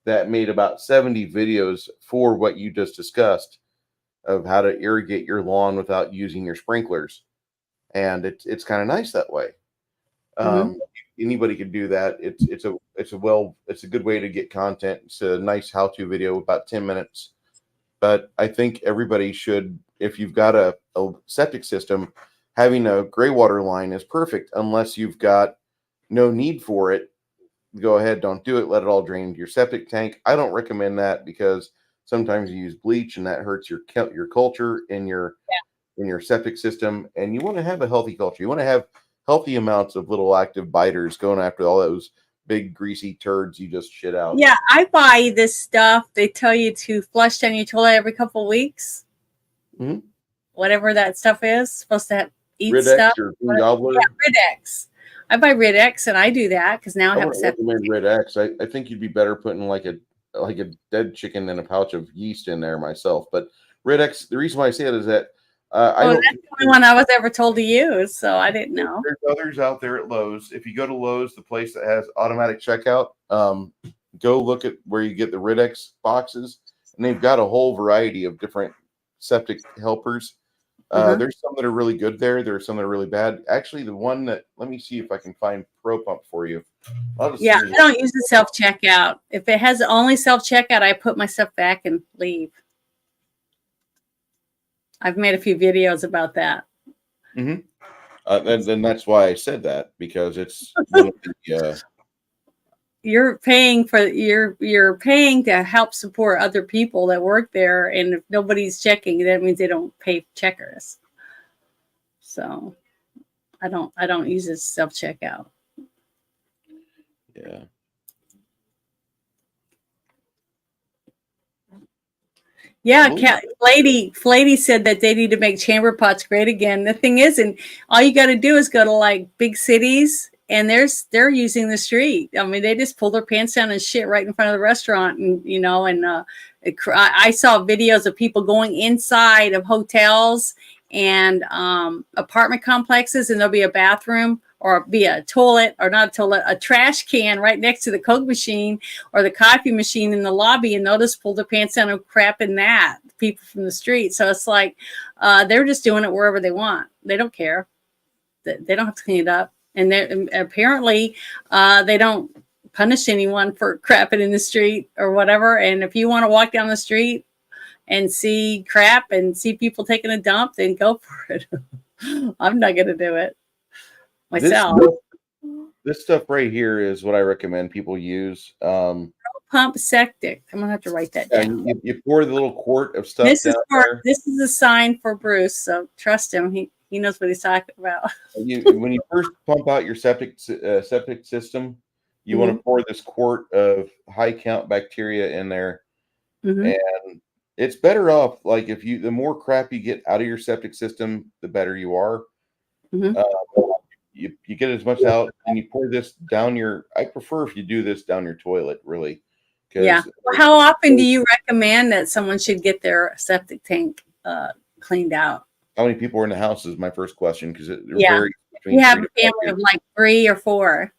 that made about 70 videos for what you just discussed of how to irrigate your lawn without using your sprinklers. And it's kind of nice that way. Mhm. Anybody could do that. It's a good way to get content. It's a nice how-to video, about 10 minutes. But I think everybody should, if you've got a septic system, having a gray water line is perfect unless you've got no need for it. Go ahead, don't do it. Let it all drain into your septic tank. I don't recommend that because sometimes you use bleach and that hurts your culture in your septic system. And you want to have a healthy culture. You want to have healthy amounts of little active biters going after all those big greasy turds you just shit out. Yeah, I buy this stuff. They tell you to flush down your toilet every couple of weeks. Mhm. Whatever that stuff is, supposed to eat Rid stuff. X or Green Gobbler. Yeah, Rid-X. I buy Rid-X and I do that because now I I have a wouldn't septic. recommend Red X. I think you'd be better putting like a dead chicken and a pouch of yeast in there myself. But Red X, the reason why I say it is that I Oh, don't. that's the only one I was ever told to use, so I didn't know. There's others out there at Lowe's. If you go to Lowe's, the place that has automatic checkout, go look at where you get the Red X boxes, and they've got a whole variety of different septic helpers. There's some that are really good there. There are some that are really bad. Actually, the one that, let me see if I can find Pro Pump for you. Yeah, I don't use the self checkout. If it has only self checkout, I put my stuff back and leave. I've made a few videos about that. Mm-hmm. And that's why I said that, because it's one of the. You're paying to help support other people that work there, and if nobody's checking, that means they don't pay checkers. So I don't use this self checkout. Yeah. Yeah, Flady said that they need to make chamber pots great again. The thing is, and all you got to do is go to like big cities, and they're using the street. I mean, they just pull their pants down and shit right in front of the restaurant, and I saw videos of people going inside of hotels and apartment complexes, and there'll be a bathroom or be a toilet, or not a toilet, a trash can right next to the Coke machine or the coffee machine in the lobby, and they'll just pull their pants down and crap in that, people from the street. So it's like they're just doing it wherever they want. They don't care. They don't have to clean it up. And apparently they don't punish anyone for crapping in the street or whatever. And if you want to walk down the street and see crap and see people taking a dump, then go for it. I'm not going to do it myself. This stuff right here is what I recommend people use. Pump septic. I'm gonna have to write that down. You pour the little quart of stuff This there. This is a sign for Bruce, so trust him. He knows what he's talking about. When you first pump out your septic system, you want to pour this quart of high count bacteria in there, and it's better off, like, the more crap you get out of your septic system, the better you are. You get as much out, and you pour this down I prefer if you do this down your toilet, really. Yeah. Well, how often do you recommend that someone should get their septic tank cleaned out? How many people are in the house is my first question, because it varies between. You have a family of like 3 or 4.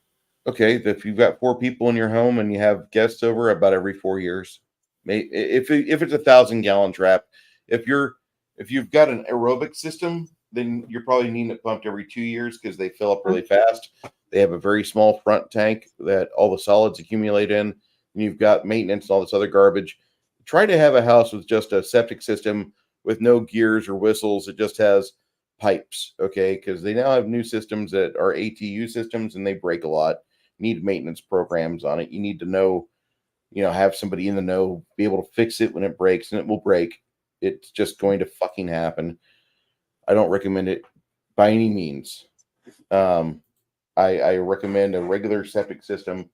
Okay, if you've got 4 people in your home and you have guests over, about every 4 years. If it's 1,000-gallon trap, if you've got an aerobic system, then you're probably needing it pumped every 2 years because they fill up really fast. They have a very small front tank that all the solids accumulate in, and you've got maintenance and all this other garbage. Try to have a house with just a septic system with no gears or whistles. It just has pipes, okay? Because they now have new systems that are ATU systems, and they break a lot. You need maintenance programs on it. You need to know, have somebody in the know, be able to fix it when it breaks, and it will break. It's just going to fucking happen. I don't recommend it by any means. I recommend a regular septic system,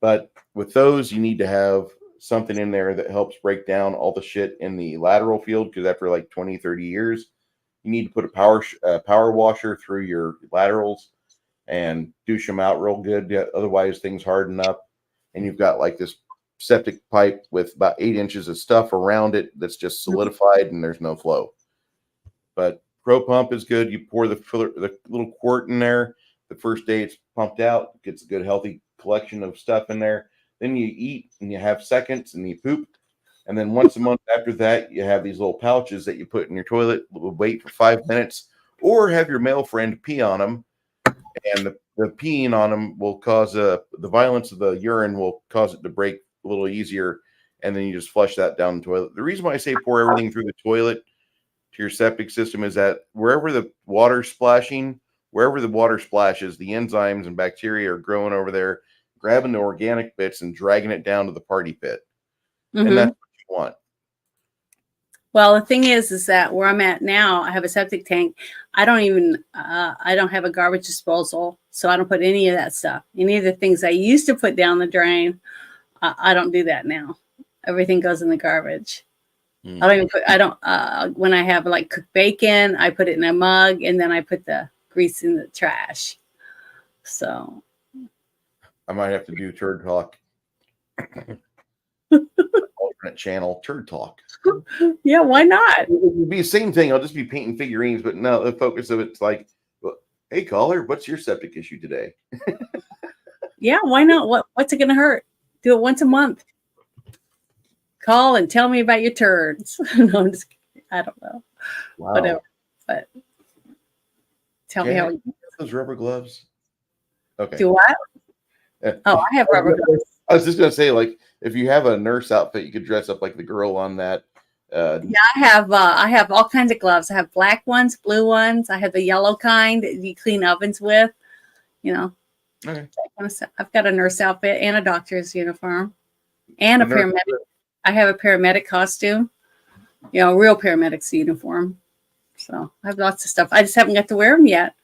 but with those, you need to have something in there that helps break down all the shit in the lateral field, because after like 20, 30 years, you need to put a power washer through your laterals and douche them out real good. Otherwise, things harden up. and you've got like this septic pipe with about 8 inches of stuff around it that's just solidified and there's no flow. But Pro Pump is good. You pour the little quart in there. The first day it's pumped out, gets a good healthy collection of stuff in there. Then you eat and you have seconds and you poop. And then once a month after that, you have these little pouches that you put in your toilet, wait for 5 minutes, or have your male friend pee on them. And the peeing on them will cause the violence of the urine will cause it to break a little easier. And then you just flush that down the toilet. The reason why I say pour everything through the toilet to your septic system is that wherever the water splashes, the enzymes and bacteria are growing over there, grabbing the organic bits and dragging it down to the party pit. Mm-hmm. And that's what you want. Well, the thing is that where I'm at now, I have a septic tank. I don't have a garbage disposal, so I don't put any of that stuff. Any of the things I used to put down the drain, I don't do that now. Everything goes in the garbage. I don't even put, when I have like cooked bacon, I put it in a mug and then I put the grease in the trash. So I might have to do turd talk. Alternate channel turd talk. Yeah, why not? It would be the same thing. I'll just be painting figurines, but no, the focus of it's like, well, hey caller, what's your septic issue today? Yeah, why not? What's it gonna hurt? Do it once a month. Call and tell me about your turds. No, I'm just kidding. I don't know. Wow. Whatever. But tell me how those rubber gloves. Okay. Do what? Oh, I have rubber gloves. I was just gonna say, like, if you have a nurse outfit, you could dress up like the girl on that. Yeah, I have all kinds of gloves. I have black ones, blue ones. I have the yellow kind that you clean ovens with. You know, okay. That kind of stuff. I've got a nurse outfit and a doctor's uniform and a paramedic. I have a paramedic costume. You know, a real paramedic's uniform. So I have lots of stuff. I just haven't got to wear them yet.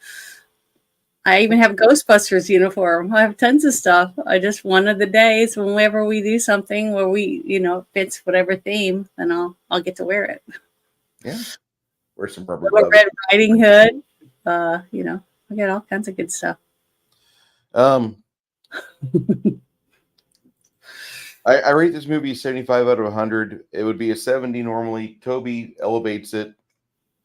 I even have a Ghostbusters uniform. I have tons of stuff. I just one of the days whenever we do something where we, fits whatever theme, then I'll get to wear it. Yeah. Wear some rubber gloves. Red Riding Hood. I got all kinds of good stuff. I rate this movie 75 out of 100. It would be a 70 normally. Toby elevates it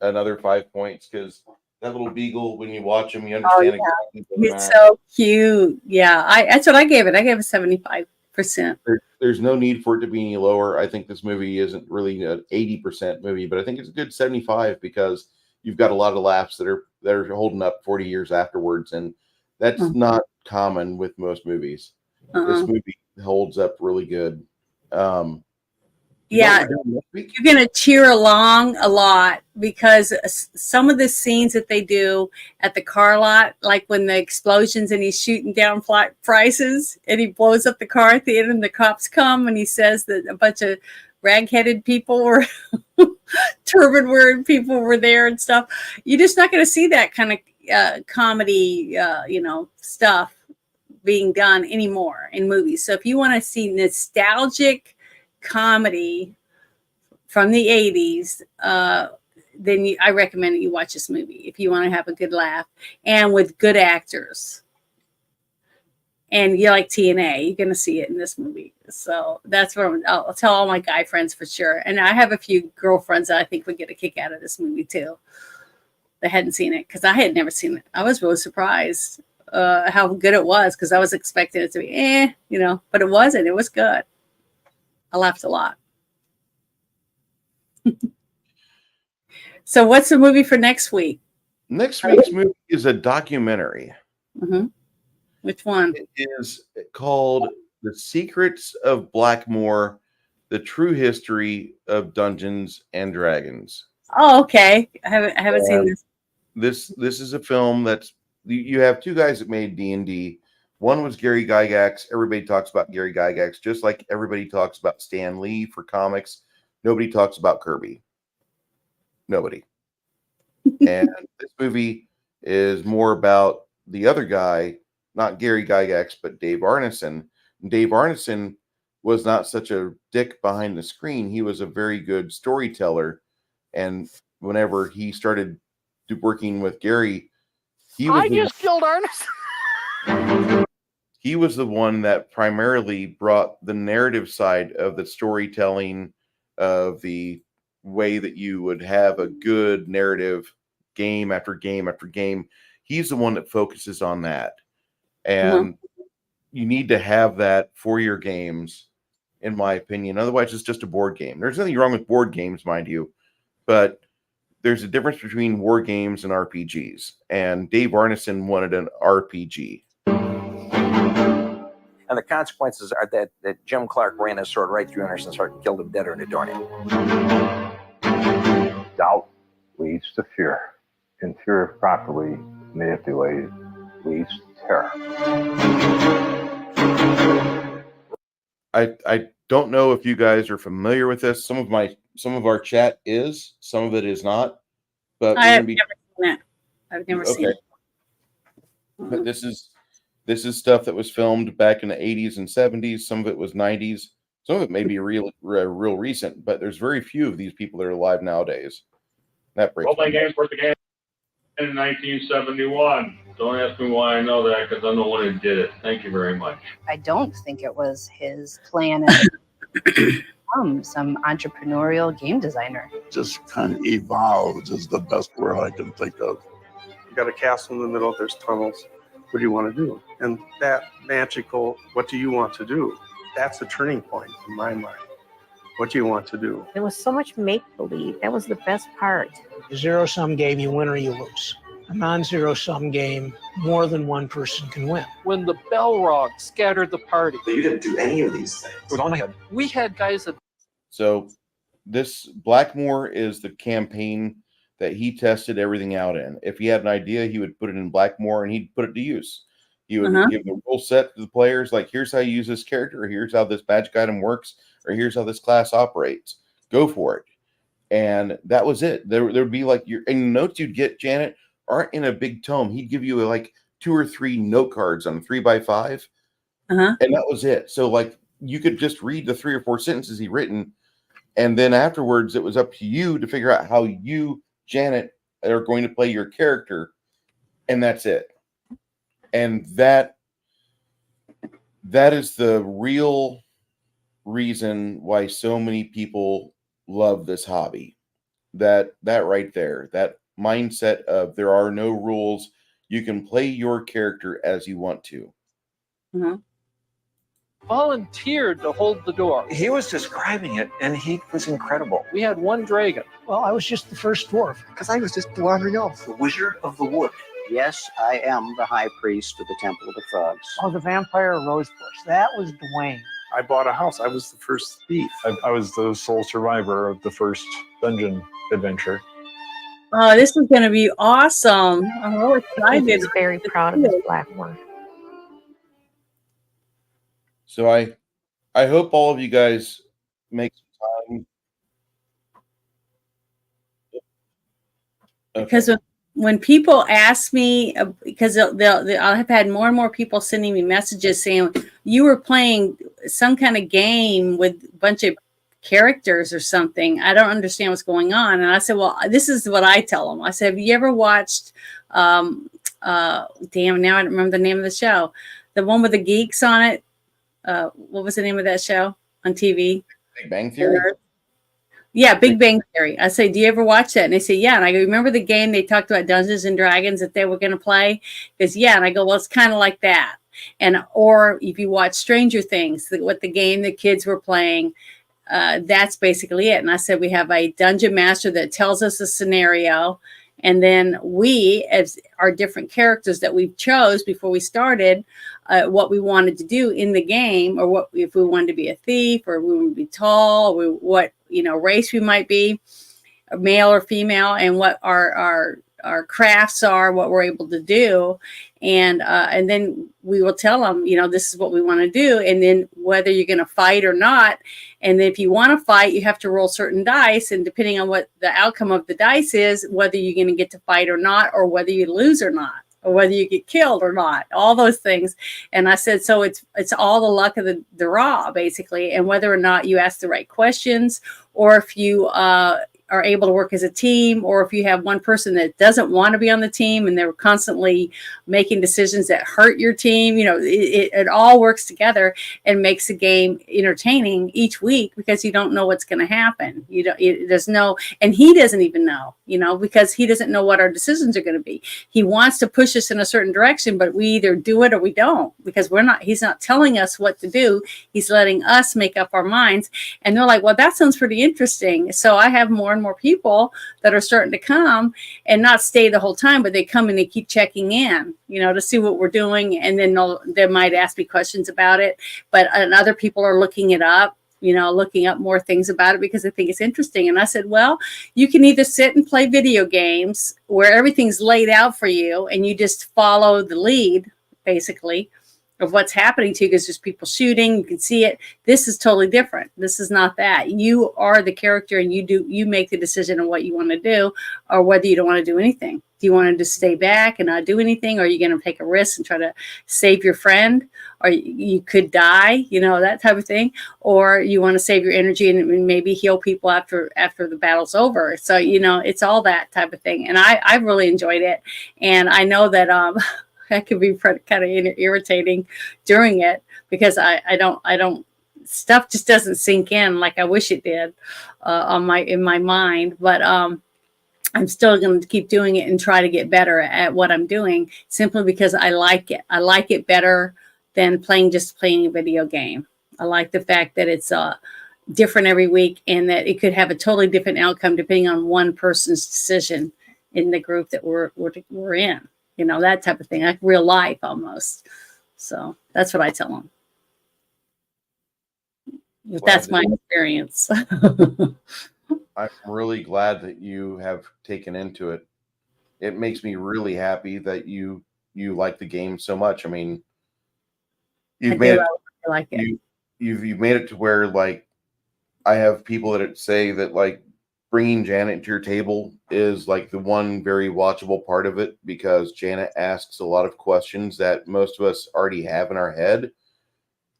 another 5 points because that little beagle, when you watch him, you understand exactly. He's so cute. Yeah, that's what I gave it. I gave it 75%. There's no need for it to be any lower. I think this movie isn't really an 80% movie, but I think it's a good 75 because you've got a lot of laughs that are holding up 40 years afterwards, and that's not common with most movies. This movie holds up really good. Yeah, you're going to cheer along a lot because some of the scenes that they do at the car lot, like when the explosions and he's shooting down prices and he blows up the car at the end and the cops come and he says that a bunch of rag-headed people or turban-wearing people were there and stuff. You're just not going to see that kind of comedy, stuff being done anymore in movies. So if you want to see nostalgic comedy from the 80s, then I recommend that you watch this movie if you want to have a good laugh and with good actors. And you like TNA, you're going to see it in this movie. So that's what I'll tell all my guy friends for sure. And I have a few girlfriends that I think would get a kick out of this movie too. They hadn't seen it because I had never seen it. I was really surprised how good it was because I was expecting it to be but it wasn't. It was good. I laughed a lot. So what's the movie for next week? Next week's movie is a documentary. Mm-hmm. Which one? It is called The Secrets of Blackmore, The True History of Dungeons and Dragons. Oh, okay. I haven't seen this. This is a film that's you have two guys that made D&D. One was Gary Gygax. Everybody talks about Gary Gygax, just like everybody talks about Stan Lee for comics. Nobody talks about Kirby. Nobody. And this movie is more about the other guy, not Gary Gygax, but Dave Arneson. Dave Arneson was not such a dick behind the screen. He was a very good storyteller. And whenever he started working with Gary, I just killed Arneson. he was the one that primarily brought the narrative side of the storytelling, of the way that you would have a good narrative game after game after game. He's the one that focuses on that. And you need to have that for your games, in my opinion. Otherwise, it's just a board game. There's nothing wrong with board games, mind you, but there's a difference between war games and RPGs. And Dave Arneson wanted an RPG. And the consequences are that Jim Clark ran his sword right through Anderson's heart and killed him dead or in a doornail. Doubt leads to fear, and fear, if properly manipulated, leads to terror. I don't know if you guys are familiar with this. Some of our chat is, some of it is not. But I have never seen it. I've never seen it. But this is stuff that was filmed back in the 80s and 70s. Some of it was 90s. Some of it may be real recent, but there's very few of these people that are alive nowadays. That breaks. Role-playing games were the game in 1971. Don't ask me why I know that, because I'm the one who did it. Thank you very much. I don't think it was his plan to become some entrepreneurial game designer. Just kind of evolved is the best word I can think of. You got a castle in the middle, there's tunnels. What do you want to do? And that magical, what do you want to do? That's a turning point in my mind. What do you want to do? There was so much make-believe. That was the best part. A zero-sum game, you win or you lose. A non-zero-sum game, more than one person can win. When the bell rung, scattered the party. But you didn't do any of these things. It was on my head. We had guys that... So this Blackmore is the campaign that he tested everything out in. If he had an idea, he would put it in Blackmore and he'd put it to use. He would give the rule set to the players, like, here's how you use this character, or here's how this magic item works, or here's how this class operates. Go for it. And that was it. There would be like and the notes you'd get, Janet, aren't in a big tome. He'd give you like 2 or 3 note cards on 3x5. And that was it. So like you could just read the 3 or 4 sentences he written. And then afterwards, it was up to you to figure out how you, Janet, are going to play your character. And that's it. And that is the real reason why so many people love this hobby. That right there, that mindset of there are no rules. You can play your character as you want to. Volunteered to hold the door. He was describing it, and he was incredible. We had one dragon. Well, I was just the first dwarf. Because I was just the wandering elf, the wizard of the wood. Yes, I am the high priest of the Temple of the Frogs. Oh, the vampire rosebush. That was Dwayne. I bought a house. I was the first thief. I was the sole survivor of the first dungeon adventure. Oh, this is going to be awesome. I'm really excited. He's very proud of his Blackmore. So I hope all of you guys make some time. Okay. Because when people ask me, because I've had more and more people sending me messages saying you were playing some kind of game with a bunch of characters or something. I don't understand what's going on. And I said, well, this is what I tell them. I said, have you ever watched, damn, now I don't remember the name of the show. The one with the geeks on it. What was the name of that show on TV? Big Bang Theory. Yeah, Big Bang Theory. I say, do you ever watch that? And they say, yeah. And I go, remember the game they talked about Dungeons and Dragons that they were going to play? Because yeah. And I go, well, it's kind of like that. And or if you watch Stranger Things, what the game the kids were playing, that's basically it. And I said, we have a dungeon master that tells us a scenario. And then we, as our different characters that we chose before we started, what we wanted to do in the game, or what if we wanted to be a thief, or we wanted to be tall, or what race we might be, male or female, and what our crafts are, what we're able to do, and then we will tell them, this is what we want to do, and then whether you're going to fight or not. And if you want to fight, you have to roll certain dice, and depending on what the outcome of the dice is, whether you're going to get to fight or not, or whether you lose or not, or whether you get killed or not, all those things. And I said, so it's all the luck of the draw, basically, and whether or not you ask the right questions, or if you are are able to work as a team, or if you have one person that doesn't want to be on the team and they're constantly making decisions that hurt your team, it all works together and makes the game entertaining each week, because you don't know what's going to happen. There's no, and he doesn't even know, because he doesn't know what our decisions are going to be. He wants to push us in a certain direction, but we either do it or we don't, because he's not telling us what to do. He's letting us make up our minds. And they're like, well, that sounds pretty interesting. So I have more and more people that are starting to come and not stay the whole time, but they come and they keep checking in, to see what we're doing. And then they might ask me questions about it. And other people are looking it up, looking up more things about it because they think it's interesting. And I said, well, you can either sit and play video games where everything's laid out for you and you just follow the lead, basically, of what's happening to you, because there's people shooting, you can see it. This is totally different. This is not that. You are the character, and you make the decision on what you want to do, or whether you don't want to do anything. Do you want to just stay back and not do anything? Or are you going to take a risk and try to save your friend? Or you could die, that type of thing. Or you want to save your energy and maybe heal people after the battle's over. So, it's all that type of thing. And I really enjoyed it. And I know that that could be kind of irritating during it, because I don't stuff just doesn't sink in like I wish it did in my mind. But I'm still going to keep doing it and try to get better at what I'm doing, simply because I like it. I like it better than playing a video game. I like the fact that it's different every week, and that it could have a totally different outcome depending on one person's decision in the group that we're in. That type of thing, like real life almost. So that's what I tell them. That's my experience. I'm really glad that you have taken into it. It makes me really happy that you like the game so much. I mean, you've made it to where, like, I have people that say that, like, bringing Janet to your table is like the one very watchable part of it, because Janet asks a lot of questions that most of us already have in our head,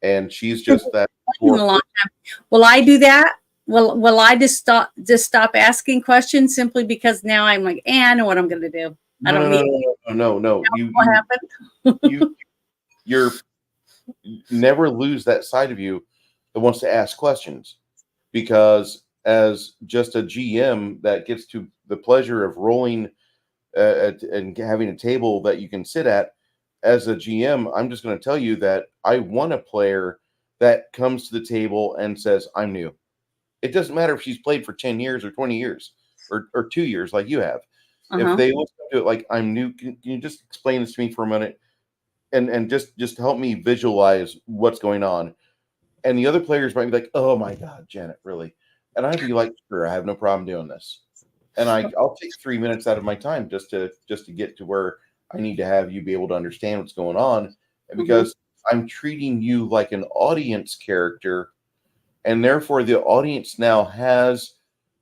and she's just that. A long time. Will I do that? Will I just stop asking questions simply because now I'm like, I know what I'm going to do. I don't need. No. What happened? You're never lose that side of you that wants to ask questions, because as just a GM that gets to the pleasure of rolling and having a table that you can sit at, as a GM, I'm just going to tell you that I want a player that comes to the table and says, I'm new. It doesn't matter if she's played for 10 years or 20 years or 2 years like you have. If they look to it like, I'm new, can you just explain this to me for a minute and just help me visualize what's going on? And the other players might be like, oh my God, Janet, really? And I'd be like, sure, I have no problem doing this. And I'll take 3 minutes out of my time just to get to where I need to have you be able to understand what's going on. And because I'm treating you like an audience character, and therefore the audience now has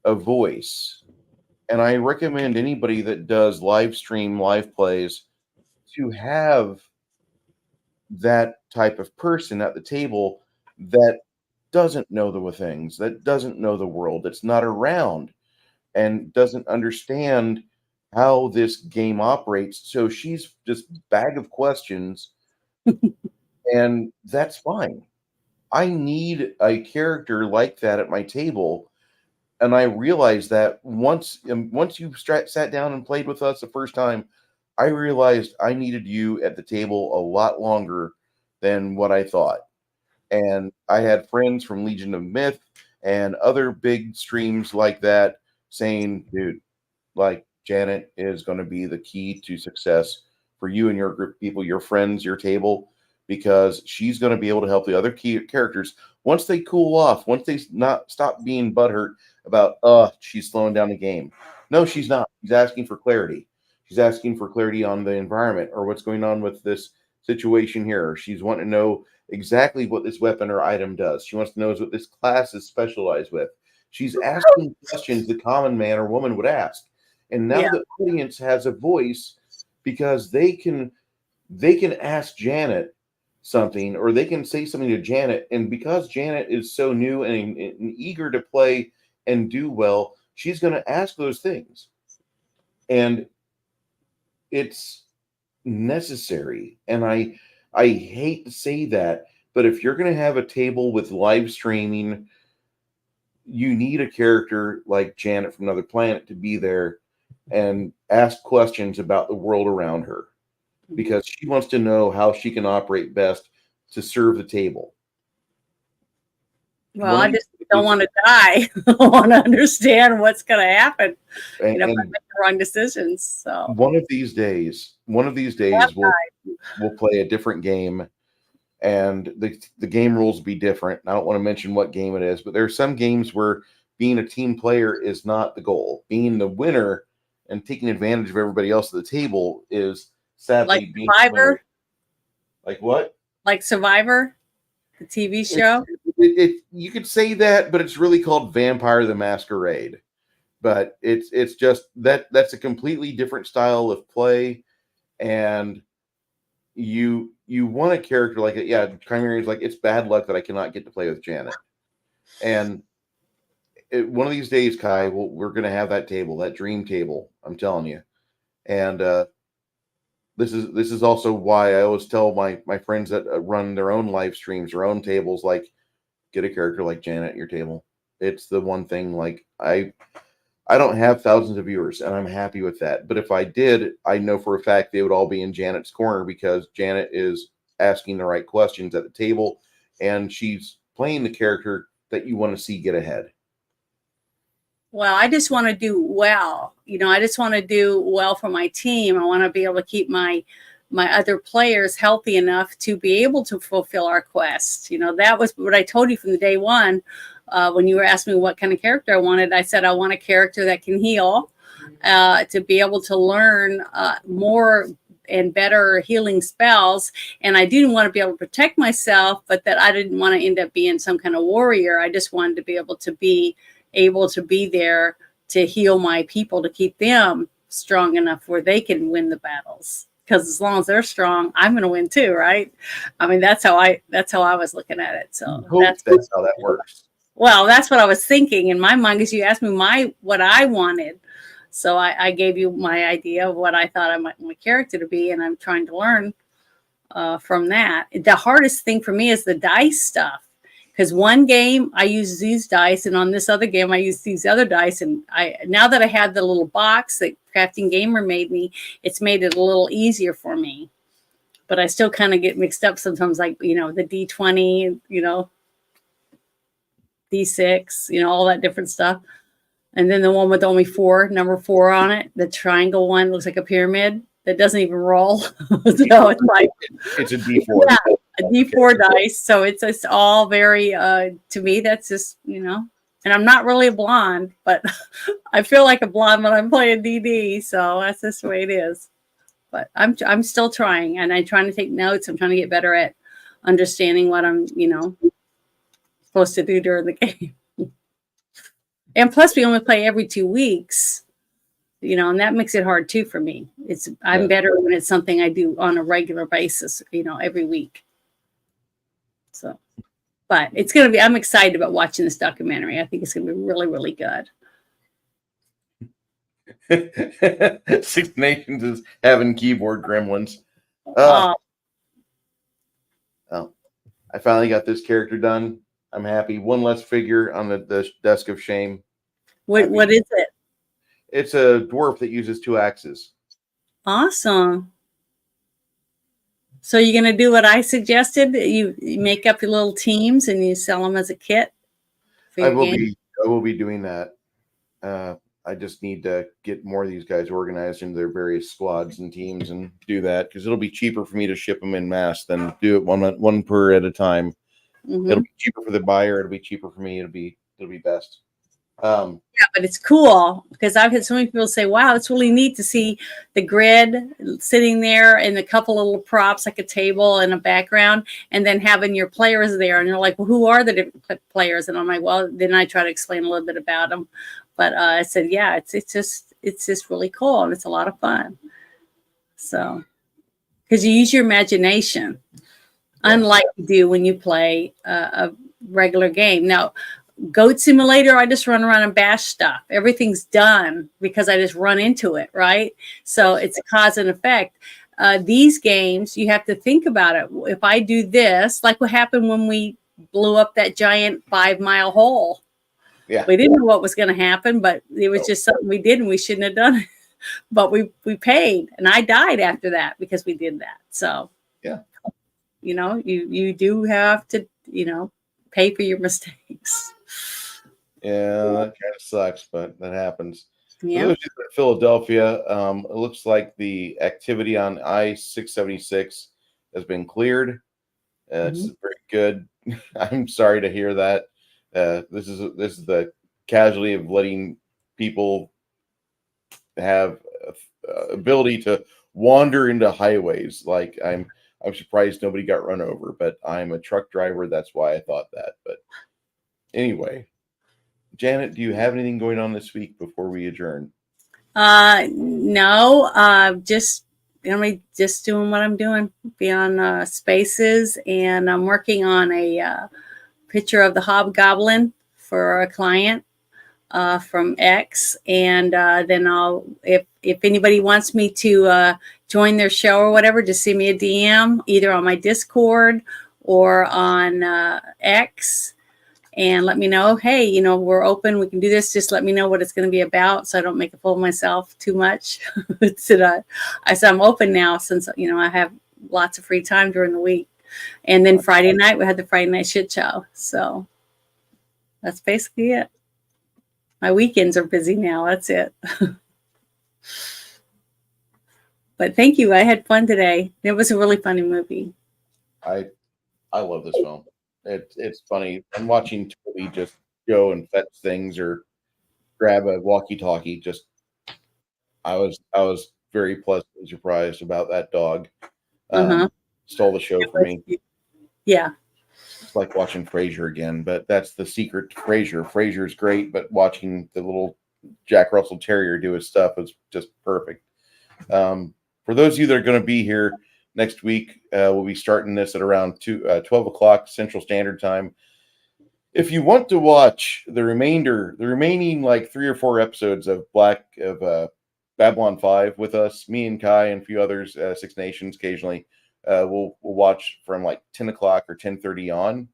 a voice. And I recommend anybody that does live stream, live plays, to have that type of person at the table that doesn't know the things, that doesn't know the world, that's not around, and doesn't understand how this game operates. So she's just bag of questions, and that's fine. I need a character like that at my table, and I realized that once you sat down and played with us the first time, I realized I needed you at the table a lot longer than what I thought. And I had friends from Legion of Myth and other big streams like that saying, dude, like, Janet is going to be the key to success for you and your group of people, your friends, your table, because she's going to be able to help the other key characters once they cool off, once they not stop being butthurt about, she's slowing down the game. No, she's not. She's asking for clarity. She's asking for clarity on the environment or what's going on with this situation here. She's wanting to know exactly what this weapon or item does. She wants to know what this class is specialized with. She's asking questions the common man or woman would ask. And now the audience has a voice, because they can ask Janet something, or they can say something to Janet. And because Janet is so new and eager to play and do well, she's going to ask those things. And it's necessary. And I hate to say that, but if you're going to have a table with live streaming, you need a character like Janet from Another Planet to be there and ask questions about the world around her, because she wants to know how she can operate best to serve the table. Well, I just don't want to die. I want to understand what's going to happen. And, if I make the wrong decisions. So one of these days, we'll play a different game, and the game rules will be different. I don't want to mention what game it is, but there are some games where being a team player is not the goal. Being the winner and taking advantage of everybody else at the table is sadly like being Survivor. Like what? Like Survivor, the TV show. You could say that, but it's really called Vampire the Masquerade. But it's just that's a completely different style of play, and you want a character like it. Yeah, Chimerian's like, it's bad luck that I cannot get to play with Janet. And one of these days, Kai, we're going to have that table, that dream table. I'm telling you. And this is also why I always tell my friends that run their own live streams, their own tables, like, get a character like Janet at your table. It's the one thing. Like, I don't have thousands of viewers, and I'm happy with that. But if I did, I know for a fact they would all be in Janet's corner, because Janet is asking the right questions at the table, and she's playing the character that you want to see get ahead. Well, I just want to do well. I just want to do well for my team. I want to be able to keep my other players healthy enough to be able to fulfill our quest. That was what I told you from the day one. When you were asking me what kind of character I wanted, I said I want a character that can heal, to be able to learn more and better healing spells. And I didn't want to be able to protect myself, but that I didn't want to end up being some kind of warrior. I just wanted to be able to be there to heal my people, to keep them strong enough where they can win the battles. Because as long as they're strong, I'm going to win too, right? I mean, that's how I was looking at it. So that's how that works. Well, that's what I was thinking in my mind, because you asked me what I wanted. So I gave you my idea of what I thought my character to be, and I'm trying to learn from that. The hardest thing for me is the dice stuff, because one game I use these dice, and on this other game I use these other dice. And now that I have the little box that Crafting Gamer made me, it's made it a little easier for me. But I still kind of get mixed up sometimes, like the D20, D6, all that different stuff. And then the one with only number 4 on it, the triangle one, looks like a pyramid that doesn't even roll. So it's like it's a D4. Yeah, a D4 dice. So it's all very to me, that's just, and I'm not really a blonde, but I feel like a blonde when I'm playing DD. So that's just the way it is. But I'm still trying, and I'm trying to take notes. I'm trying to get better at understanding what I'm, supposed to do during the game. And plus we only play every 2 weeks, and that makes it hard too for me. I'm better when it's something I do on a regular basis, every week. So, but I'm excited about watching this documentary. I think it's going to be really, really good. Six Nations is having keyboard gremlins. Oh, I finally got this character done. I'm happy. One less figure on the desk of shame. What is it? It's a dwarf that uses 2 axes. Awesome. So you're going to do what I suggested? You make up your little teams and you sell them as a kit for your game? I will be doing that. I just need to get more of these guys organized into their various squads and teams and do that, because it'll be cheaper for me to ship them in mass than do it one per at a time. Mm-hmm. It'll be cheaper for the buyer. It'll be cheaper for me. It'll be best. Yeah, but it's cool, because I've had so many people say, wow, it's really neat to see the grid sitting there and a couple of little props like a table and a background, and then having your players there. And you're like, well, who are the different players? And I'm like, well, then I try to explain a little bit about them. But I said, yeah, it's just really cool, and it's a lot of fun. So, because you use your imagination, unlike you do when you play a regular game. Now, Goat Simulator, I just run around and bash stuff. Everything's done because I just run into it, right? So it's a cause and effect. These games, you have to think about it. If I do this, like what happened when we blew up that giant 5-mile hole. Yeah. We didn't know what was going to happen, but it was just something we did and we shouldn't have done it. But we paid, and I died after that because we did that. So, yeah, you know, you do have to, you know, pay for your mistakes. Yeah, that kind of sucks, but that happens. Yeah. For those in Philadelphia, it looks like the activity on I-676 has been cleared. It's very good. I'm sorry to hear that. This is the casualty of letting people have ability to wander into highways. Like I'm surprised nobody got run over, but I'm a truck driver. That's why I thought that. But anyway, Janet, do you have anything going on this week before we adjourn? No, just just doing what I'm doing. Be on Spaces, and I'm working on a picture of the Hobgoblin for a client from X, and then I'll if anybody wants me to join their show or whatever, just send me a DM either on my Discord or on X. And let me know, hey, you know, we're open. We can do this. Just let me know what it's going to be about, so I don't make a fool of myself too much. So I said I'm open now since you know I have lots of free time during the week. And then Friday night we had the Friday Night Shit Show. So that's basically it. My weekends are busy now. That's it. But thank you. I had fun today. It was a really funny movie. I love this film. It's funny. I'm watching Toby just go and fetch things or grab a walkie-talkie. Just I was very pleasantly surprised about that dog. Stole the show for me. Yeah. It's like watching Frasier again, but that's the secret to Frasier. Frasier's great, but watching the little Jack Russell Terrier do his stuff is just perfect. For those of you that are going to be here next week, we'll be starting this at around 12 o'clock Central Standard Time. If you want to watch the remaining like 3 or 4 episodes of Babylon 5 with us, me and Kai and a few others, Six Nations occasionally, we'll watch from like 10 o'clock or 10:30 on,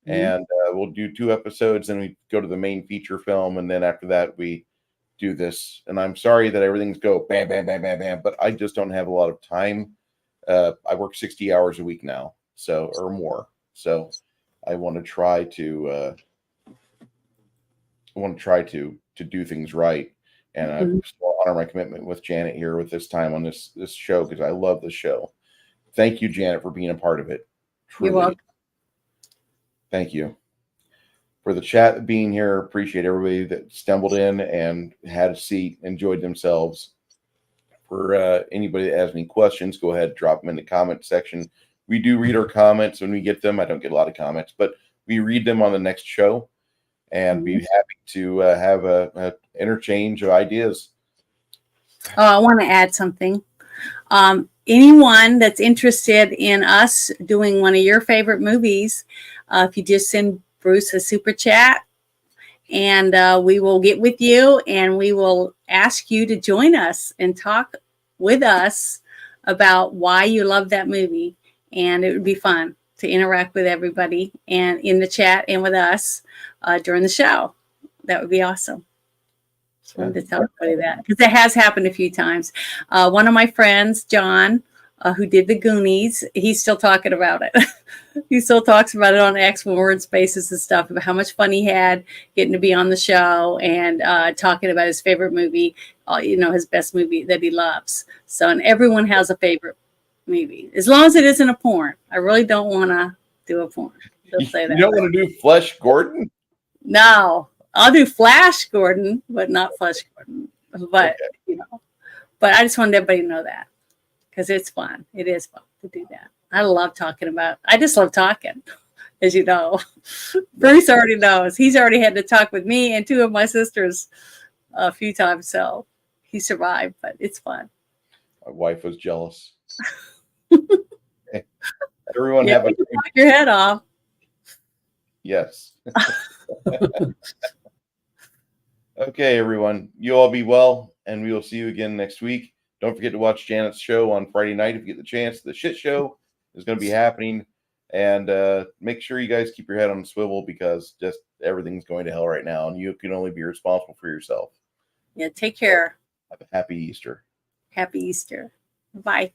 and we'll do 2 episodes, then we go to the main feature film, and then after that we do this. And I'm sorry that everything's go bam, bam, bam, bam, bam, but I just don't have a lot of time. I work 60 hours a week now, so or more. So I want to try to do things right, and I still honor my commitment with Janet here with this time on this show because I love this show. Thank you, Janet, for being a part of it. Truly. You're welcome. Thank you for the chat being here. Appreciate everybody that stumbled in and had a seat, enjoyed themselves. For anybody that has any questions, go ahead, drop them in the comment section. We do read our comments when we get them. I don't get a lot of comments, but we read them on the next show, and be happy to have a interchange of ideas. Oh, I want to add something. Anyone that's interested in us doing one of your favorite movies, if you just send Bruce a super chat, and we will get with you and we will ask you to join us and talk with us about why you love that movie. And it would be fun to interact with everybody and in the chat and with us during the show. That would be awesome. Just wanted to tell everybody that because it has happened a few times. One of my friends, John, who did the Goonies, he's still talking about it. He still talks about it on X when we're in Spaces and stuff, about how much fun he had getting to be on the show and talking about his favorite movie, you know, his best movie that he loves. So, and everyone has a favorite movie, as long as it isn't a porn. I really don't want to do a porn. You don't want to do Flesh Gordon? No, I'll do Flash Gordon, but not Flesh Gordon. But, you know, but I just wanted everybody to know that because it's fun. It is fun to do that. I just love talking, as you know. Bruce already knows. He's already had to talk with me and 2 of my sisters a few times, so he survived, but it's fun. My wife was jealous. Everyone have a knock your head off. Yes. Okay, everyone. You all be well, and we will see you again next week. Don't forget to watch Janet's show on Friday night if you get the chance. The shit show is going to be happening. And make sure you guys keep your head on the swivel because just everything's going to hell right now, and you can only be responsible for yourself. Yeah, take care. Have a happy Easter. Happy Easter. Bye.